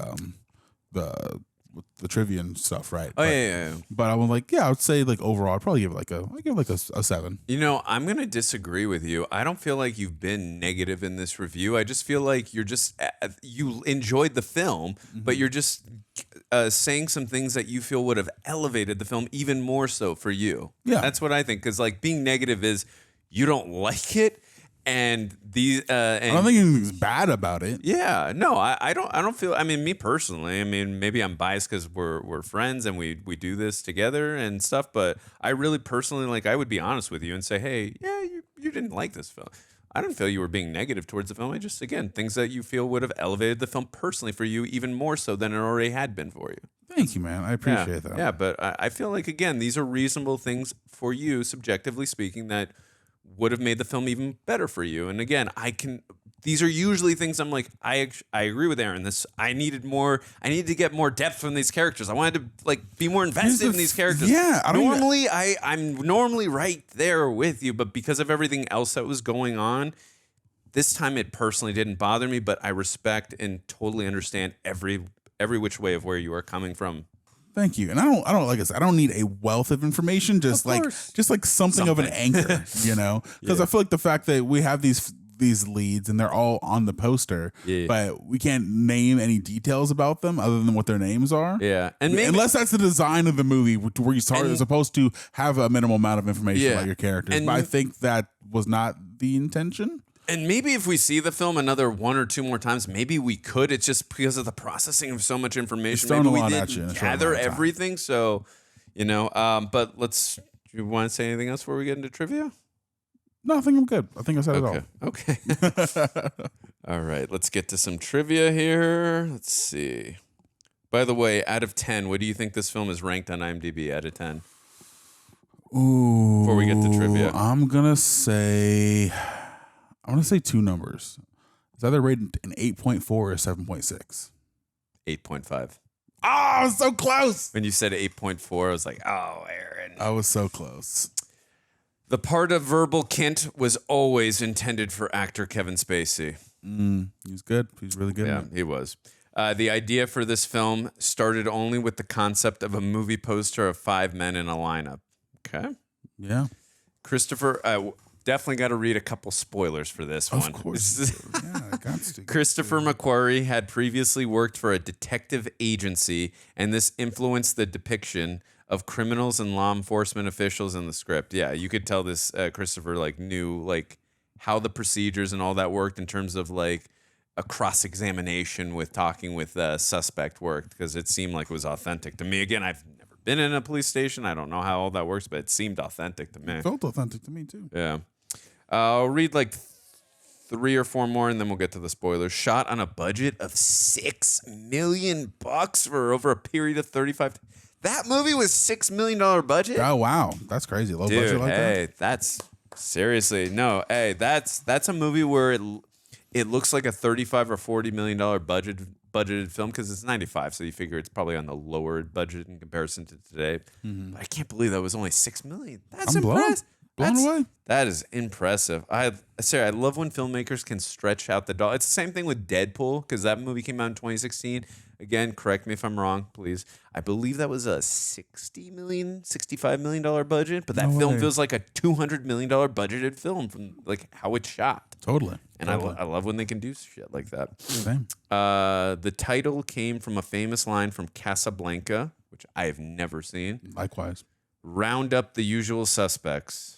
[SPEAKER 2] trivia and stuff, right?
[SPEAKER 1] Yeah.
[SPEAKER 2] But I would I would say overall, I'd probably give it a 7.
[SPEAKER 1] I'm gonna disagree with you. I don't feel like you've been negative in this review. I just feel like you enjoyed the film, but you're just saying some things that you feel would have elevated the film even more so for you.
[SPEAKER 2] Yeah.
[SPEAKER 1] That's what I think. Because like being negative is you don't like it, and these. And
[SPEAKER 2] I don't think anything's bad about it.
[SPEAKER 1] Yeah, no, I don't feel. I mean, me personally. I mean, maybe I'm biased because we're friends and we do this together and stuff. But I really personally like. I would be honest with you and say, hey, yeah, you didn't like this film. I didn't feel you were being negative towards the film. I just, again, things that you feel would have elevated the film personally for you even more so than it already had been for you.
[SPEAKER 2] Thank you, man. I appreciate that.
[SPEAKER 1] Yeah, but I feel like, again, these are reasonable things for you, subjectively speaking, that would have made the film even better for you. And again, these are usually things I'm like, I agree with Aaron. I needed to get more depth from these characters. I wanted to like be more invested in these characters.
[SPEAKER 2] Yeah.
[SPEAKER 1] I'm normally right there with you, but because of everything else that was going on, this time it personally didn't bother me, but I respect and totally understand every which way of where you are coming from.
[SPEAKER 2] Thank you. And I don't like this. I don't need a wealth of information. Just like something of an anchor, you know? Because I feel like the fact that we have these leads and they're all on the poster, but we can't name any details about them other than what their names are.
[SPEAKER 1] Yeah. And maybe,
[SPEAKER 2] unless that's the design of the movie where you start supposed to have a minimal amount of information about your characters. But I think that was not the intention.
[SPEAKER 1] And maybe if we see the film another one or two more times, maybe we could. It's just because of the processing of so much information. Maybe we didn't gather everything. So, you know, but do you want to say anything else before we get into trivia?
[SPEAKER 2] No, I think I'm good. I think I said it all.
[SPEAKER 1] Okay. All right. Let's get to some trivia here. Let's see. By the way, out of 10, what do you think this film is ranked on IMDb out of 10?
[SPEAKER 2] Ooh.
[SPEAKER 1] Before we get to trivia.
[SPEAKER 2] I'm going to say two numbers. It's either rated an 8.4 or 7.6.
[SPEAKER 1] 8.5.
[SPEAKER 2] Oh, I was so close.
[SPEAKER 1] When you said 8.4, I was like, oh, Aaron.
[SPEAKER 2] I was so close.
[SPEAKER 1] The part of verbal Kint was always intended for actor Kevin Spacey.
[SPEAKER 2] He was good. He was really good.
[SPEAKER 1] Yeah, he was. The idea for this film started only with the concept of a movie poster of 5 men in a lineup. Okay.
[SPEAKER 2] Yeah.
[SPEAKER 1] Christopher, definitely got to read a couple spoilers for this one.
[SPEAKER 2] Of course. Yeah, I got to.
[SPEAKER 1] Christopher McQuarrie had previously worked for a detective agency, and this influenced the depiction of criminals and law enforcement officials in the script. Yeah, you could tell this Christopher knew how the procedures and all that worked in terms of like a cross-examination with talking with the suspect worked, because it seemed like it was authentic to me. Again, I've never been in a police station. I don't know how all that works, but it seemed authentic to me.
[SPEAKER 2] It felt authentic to me too.
[SPEAKER 1] Yeah. I'll read like 3 or 4 more, and then we'll get to the spoilers. Shot on a budget of $6 million for over a period of 35. That movie was $6 million budget.
[SPEAKER 2] Oh wow, that's crazy. Low budget like that.
[SPEAKER 1] That's seriously no. Hey, that's a movie where it looks like a $35 or $40 million budgeted film because it's 95, so you figure it's probably on the lower budget in comparison to today.
[SPEAKER 2] Mm-hmm.
[SPEAKER 1] But I can't believe that was only $6 million. That's
[SPEAKER 2] I'm
[SPEAKER 1] impressive.
[SPEAKER 2] Blown away.
[SPEAKER 1] That is impressive. I love when filmmakers can stretch out the dollar. It's the same thing with Deadpool, because that movie came out in 2016. Again, correct me if I'm wrong, please. I believe that was a $65 million budget, but that film feels like a $200 million budgeted film from like how it's shot.
[SPEAKER 2] Totally.
[SPEAKER 1] And I love when they can do shit like that.
[SPEAKER 2] Same.
[SPEAKER 1] The title came from a famous line from Casablanca, which I have never seen.
[SPEAKER 2] Likewise.
[SPEAKER 1] Round up the usual suspects.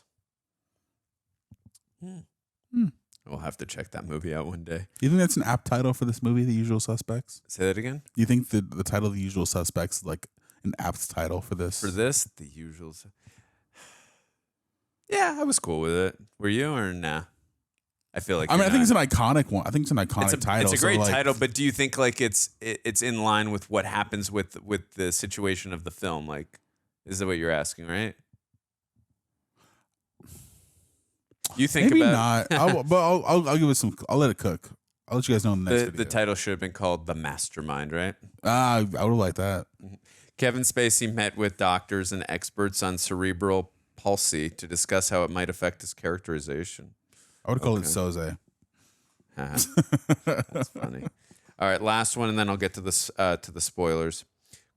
[SPEAKER 1] We'll have to check that movie out one day.
[SPEAKER 2] You think that's an apt title for this movie, The Usual Suspects?
[SPEAKER 1] Say that again?
[SPEAKER 2] Do you think the title The Usual Suspects is like an apt title for this?
[SPEAKER 1] For this? The Usual Yeah, I was cool with it. Were you or nah? I feel like
[SPEAKER 2] I think it's an iconic one. I think it's an iconic title.
[SPEAKER 1] It's a great title, but do you think like it's in line with what happens with the situation of the film? Like, is that what you're asking, right? You think
[SPEAKER 2] maybe
[SPEAKER 1] about
[SPEAKER 2] not. I'll give it some. I'll let it cook. I'll let you guys know in the next video.
[SPEAKER 1] The title should have been called The Mastermind, right?
[SPEAKER 2] I would have liked that.
[SPEAKER 1] Kevin Spacey met with doctors and experts on cerebral palsy to discuss how it might affect his characterization.
[SPEAKER 2] I would call it Söze.
[SPEAKER 1] That's funny. All right, last one, and then I'll get to the spoilers.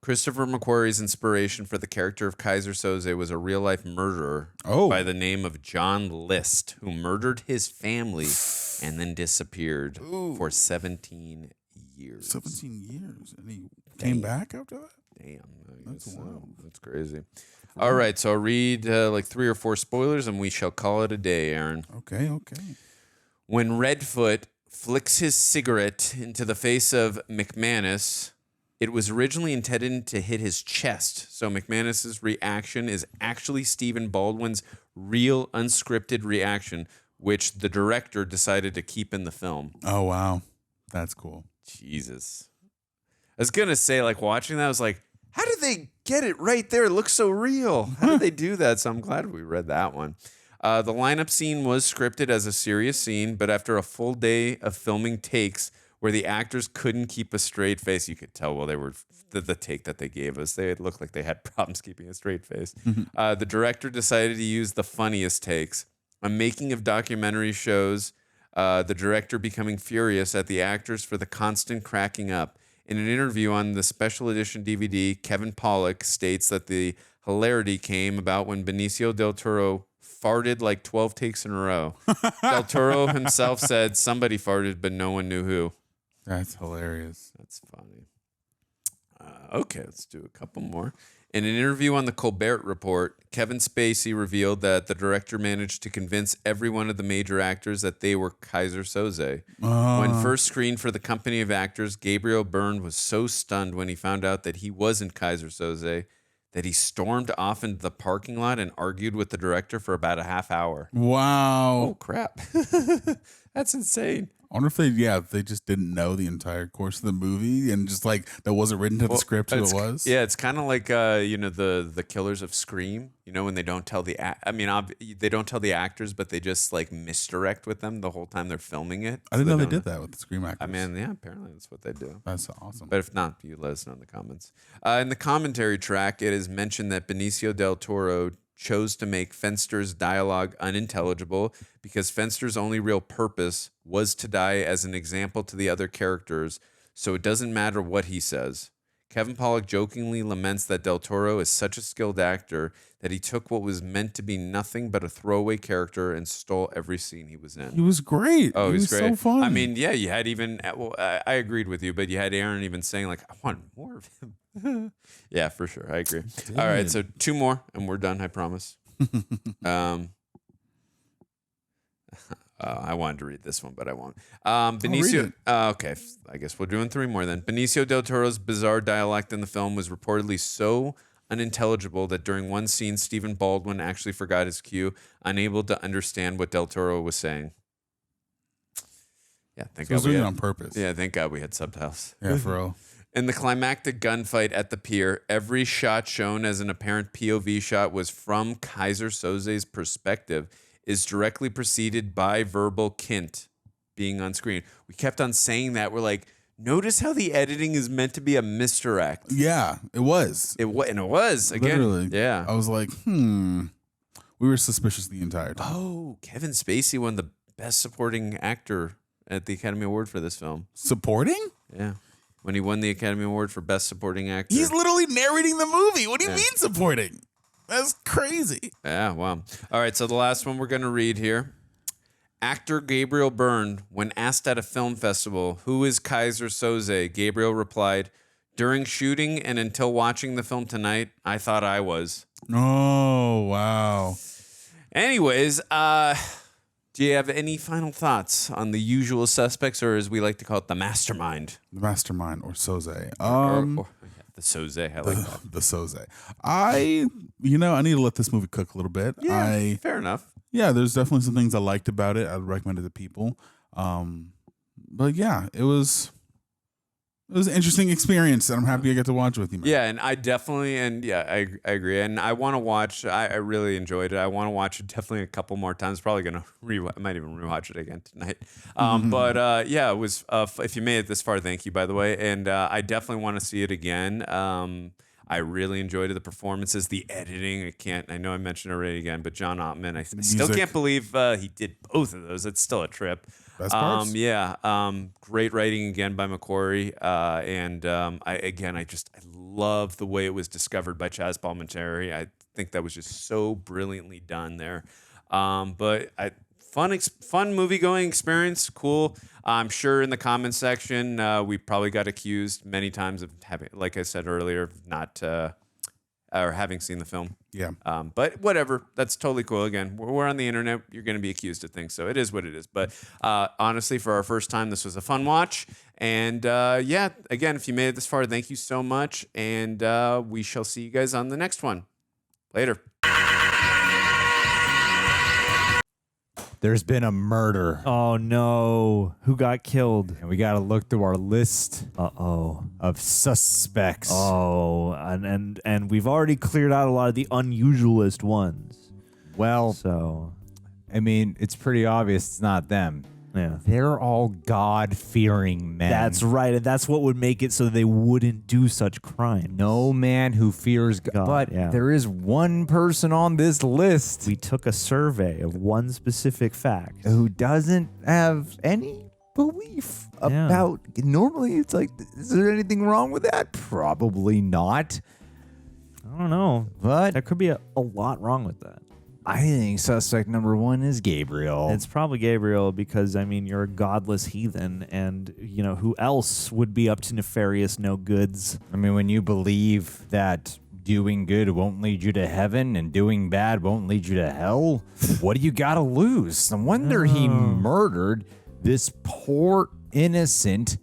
[SPEAKER 1] Christopher McQuarrie's inspiration for the character of Keyser Söze was a real-life murderer by the name of John List, who murdered his family and then disappeared for 17 years.
[SPEAKER 2] 17 years. And he came back after that?
[SPEAKER 1] Damn.
[SPEAKER 2] That's wild.
[SPEAKER 1] That's crazy. All right, so I'll read like 3 or 4 spoilers, and we shall call it a day, Aaron.
[SPEAKER 2] Okay.
[SPEAKER 1] When Redfoot flicks his cigarette into the face of McManus, it was originally intended to hit his chest. So McManus's reaction is actually Stephen Baldwin's real unscripted reaction, which the director decided to keep in the film.
[SPEAKER 2] Oh, wow. That's cool.
[SPEAKER 1] Jesus. I was going to say, like, watching that, I was like, how did they get it right there? It looks so real. How did they do that? So I'm glad we read that one. The lineup scene was scripted as a serious scene, but after a full day of filming takes where the actors couldn't keep a straight face, you could tell while they were the take that they gave us. They looked like they had problems keeping a straight face. The director decided to use the funniest takes. A making of documentary shows the director becoming furious at the actors for the constant cracking up. In an interview on the special edition DVD, Kevin Pollak states that the hilarity came about when Benicio del Toro farted like 12 takes in a row. Del Toro himself said somebody farted, but no one knew who.
[SPEAKER 2] That's hilarious.
[SPEAKER 1] That's funny. Okay, let's do a couple more. In an interview on the Colbert Report, Kevin Spacey revealed that the director managed to convince every one of the major actors that they were Keyser Söze. When first screened for the company of actors, Gabriel Byrne was so stunned when he found out that he wasn't Keyser Söze that he stormed off into the parking lot and argued with the director for about a half hour.
[SPEAKER 2] Wow.
[SPEAKER 1] Oh, crap. That's insane.
[SPEAKER 2] I wonder if they just didn't know the entire course of the movie and just like that wasn't written to the script who it was.
[SPEAKER 1] Yeah, it's kind of like the killers of Scream. You know, when they don't tell they don't tell the actors, but they just like misdirect with them the whole time they're filming it.
[SPEAKER 2] I didn't know they did that with the Scream actors.
[SPEAKER 1] I mean, yeah, apparently that's what they do.
[SPEAKER 2] That's awesome.
[SPEAKER 1] But if not, you let us know in the comments. In the commentary track, it is mentioned that Benicio del Toro chose to make Fenster's dialogue unintelligible because Fenster's only real purpose was to die as an example to the other characters, so it doesn't matter what he says. Kevin Pollak jokingly laments that Del Toro is such a skilled actor that he took what was meant to be nothing but a throwaway character and stole every scene he was in.
[SPEAKER 2] He was great.
[SPEAKER 1] Oh,
[SPEAKER 2] he was
[SPEAKER 1] great.
[SPEAKER 2] so fun.
[SPEAKER 1] I mean, yeah, you had even, I agreed with you, but you had Aaron even saying, like, I want more of him. Yeah, for sure. I agree. All right, so 2 more, and we're done, I promise. I wanted to read this one, but I won't. Benicio. Okay, I guess we're doing 3 more then. Benicio del Toro's bizarre dialect in the film was reportedly so unintelligible that during one scene, Stephen Baldwin actually forgot his cue, unable to understand what Del Toro was saying. Yeah, thank God.
[SPEAKER 2] He was doing it on purpose.
[SPEAKER 1] Yeah, thank God we had subtitles.
[SPEAKER 2] Yeah, for real.
[SPEAKER 1] In the climactic gunfight at the pier, every shot shown as an apparent POV shot was from Keyser Söze's perspective, is directly preceded by verbal Kint being on screen. We kept on saying that. We're like, notice how the editing is meant to be a misdirect.
[SPEAKER 2] Yeah, it was.
[SPEAKER 1] And it was. Again,
[SPEAKER 2] literally.
[SPEAKER 1] Yeah.
[SPEAKER 2] I was like, We were suspicious the entire time.
[SPEAKER 1] Oh, Kevin Spacey won the Best Supporting Actor at the Academy Award for this film.
[SPEAKER 2] Supporting?
[SPEAKER 1] Yeah. When he won the Academy Award for Best Supporting Actor.
[SPEAKER 2] He's literally narrating the movie. What do you mean supporting? That's crazy.
[SPEAKER 1] Yeah, wow. All right, so the last one we're going to read here. Actor Gabriel Byrne, when asked at a film festival, who is Keyser Söze, Gabriel replied, during shooting and until watching the film tonight, I thought I was.
[SPEAKER 2] Oh, wow.
[SPEAKER 1] Anyways, do you have any final thoughts on the usual suspects, or as we like to call it, the mastermind?
[SPEAKER 2] The mastermind, or Söze.
[SPEAKER 1] The Söze, I like that.
[SPEAKER 2] The Söze. I need to let this movie cook a little bit.
[SPEAKER 1] Yeah, fair enough.
[SPEAKER 2] Yeah, there's definitely some things I liked about it. I'd recommend it to people. But yeah, it was an interesting experience, and I'm happy I get to watch it with you, man.
[SPEAKER 1] Yeah, and I definitely, I agree. And I want to watch, I really enjoyed it. I want to watch it definitely a couple more times. Probably going to I might even rewatch it again tonight. But yeah, it was, if you made it this far, thank you, by the way. And I definitely want to see it again. I really enjoyed it. The performances, the editing. I know I mentioned it already again, but John Ottman, I still can't believe he did both of those. It's still a trip.
[SPEAKER 2] Best parts.
[SPEAKER 1] Great writing again by McMcQuarrie. I love the way it was discovered by Chazz Palminteri. I think that was just so brilliantly done there. But fun movie-going experience. Cool. I'm sure in the comment section, we probably got accused many times of having, like I said earlier, not or having seen the film.
[SPEAKER 2] Yeah.
[SPEAKER 1] But whatever. That's totally cool. Again, we're on the internet. You're going to be accused of things, so it is what it is. But honestly, for our first time, this was a fun watch. And yeah, again, if you made it this far, thank you so much. And we shall see you guys on the next one. Later.
[SPEAKER 21] There's been a murder.
[SPEAKER 16] Oh, no. Who got killed?
[SPEAKER 21] And we got to look through our list of suspects.
[SPEAKER 16] Oh, and we've already cleared out a lot of the unusualist ones.
[SPEAKER 21] Well,
[SPEAKER 16] so
[SPEAKER 21] I mean, it's pretty obvious it's not them.
[SPEAKER 16] Yeah.
[SPEAKER 21] They're all God-fearing men.
[SPEAKER 16] That's right, and that's what would make it so they wouldn't do such crime.
[SPEAKER 21] No man who fears God. But there is one person on this list.
[SPEAKER 16] We took a survey of one specific fact.
[SPEAKER 21] Who doesn't have any belief about... Normally, it's like, is there anything wrong with that? Probably not.
[SPEAKER 16] I don't know.
[SPEAKER 21] But
[SPEAKER 16] there could be a lot wrong with that.
[SPEAKER 21] I think suspect number one is Gabriel.
[SPEAKER 16] It's probably Gabriel because, I mean, you're a godless heathen, and, you know, who else would be up to nefarious no goods?
[SPEAKER 21] I mean, when you believe that doing good won't lead you to heaven and doing bad won't lead you to hell, what do you got to lose? No wonder he murdered this poor, innocent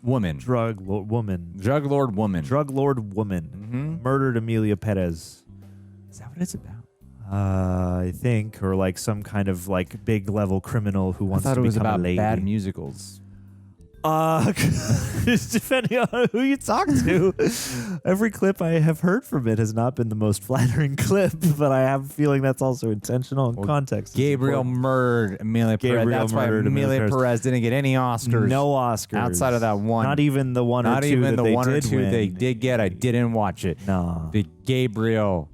[SPEAKER 21] woman.
[SPEAKER 16] Drug lord woman.
[SPEAKER 21] Mm-hmm.
[SPEAKER 16] Murdered Amelia Perez.
[SPEAKER 21] Is that what it's about?
[SPEAKER 16] I think, or like some kind of like big level criminal who wants to become a lady.
[SPEAKER 21] I thought it was about bad musicals.
[SPEAKER 16] Depending on who you talk to. Every clip I have heard from it has not been the most flattering clip, but I have a feeling that's also intentional and context.
[SPEAKER 21] Gabriel murdered Amelia Perez. That's why Amelia Perez didn't get any Oscars.
[SPEAKER 16] No Oscars.
[SPEAKER 21] Outside of that one.
[SPEAKER 16] Not even the one or two that they did win.
[SPEAKER 21] They did get. I didn't watch it.
[SPEAKER 16] No.
[SPEAKER 21] The Gabriel...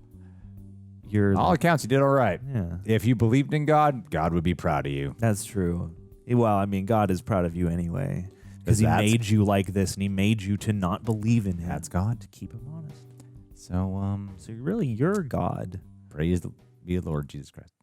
[SPEAKER 21] all accounts, you did all right.
[SPEAKER 16] Yeah.
[SPEAKER 21] If you believed in God, God would be proud of you.
[SPEAKER 16] That's true. Well, I mean, God is proud of you anyway. Because he made you like this, and he made you to not believe in him.
[SPEAKER 21] That's God.
[SPEAKER 16] To keep him honest.
[SPEAKER 21] So,
[SPEAKER 16] you're God.
[SPEAKER 21] Praise the Lord Jesus Christ.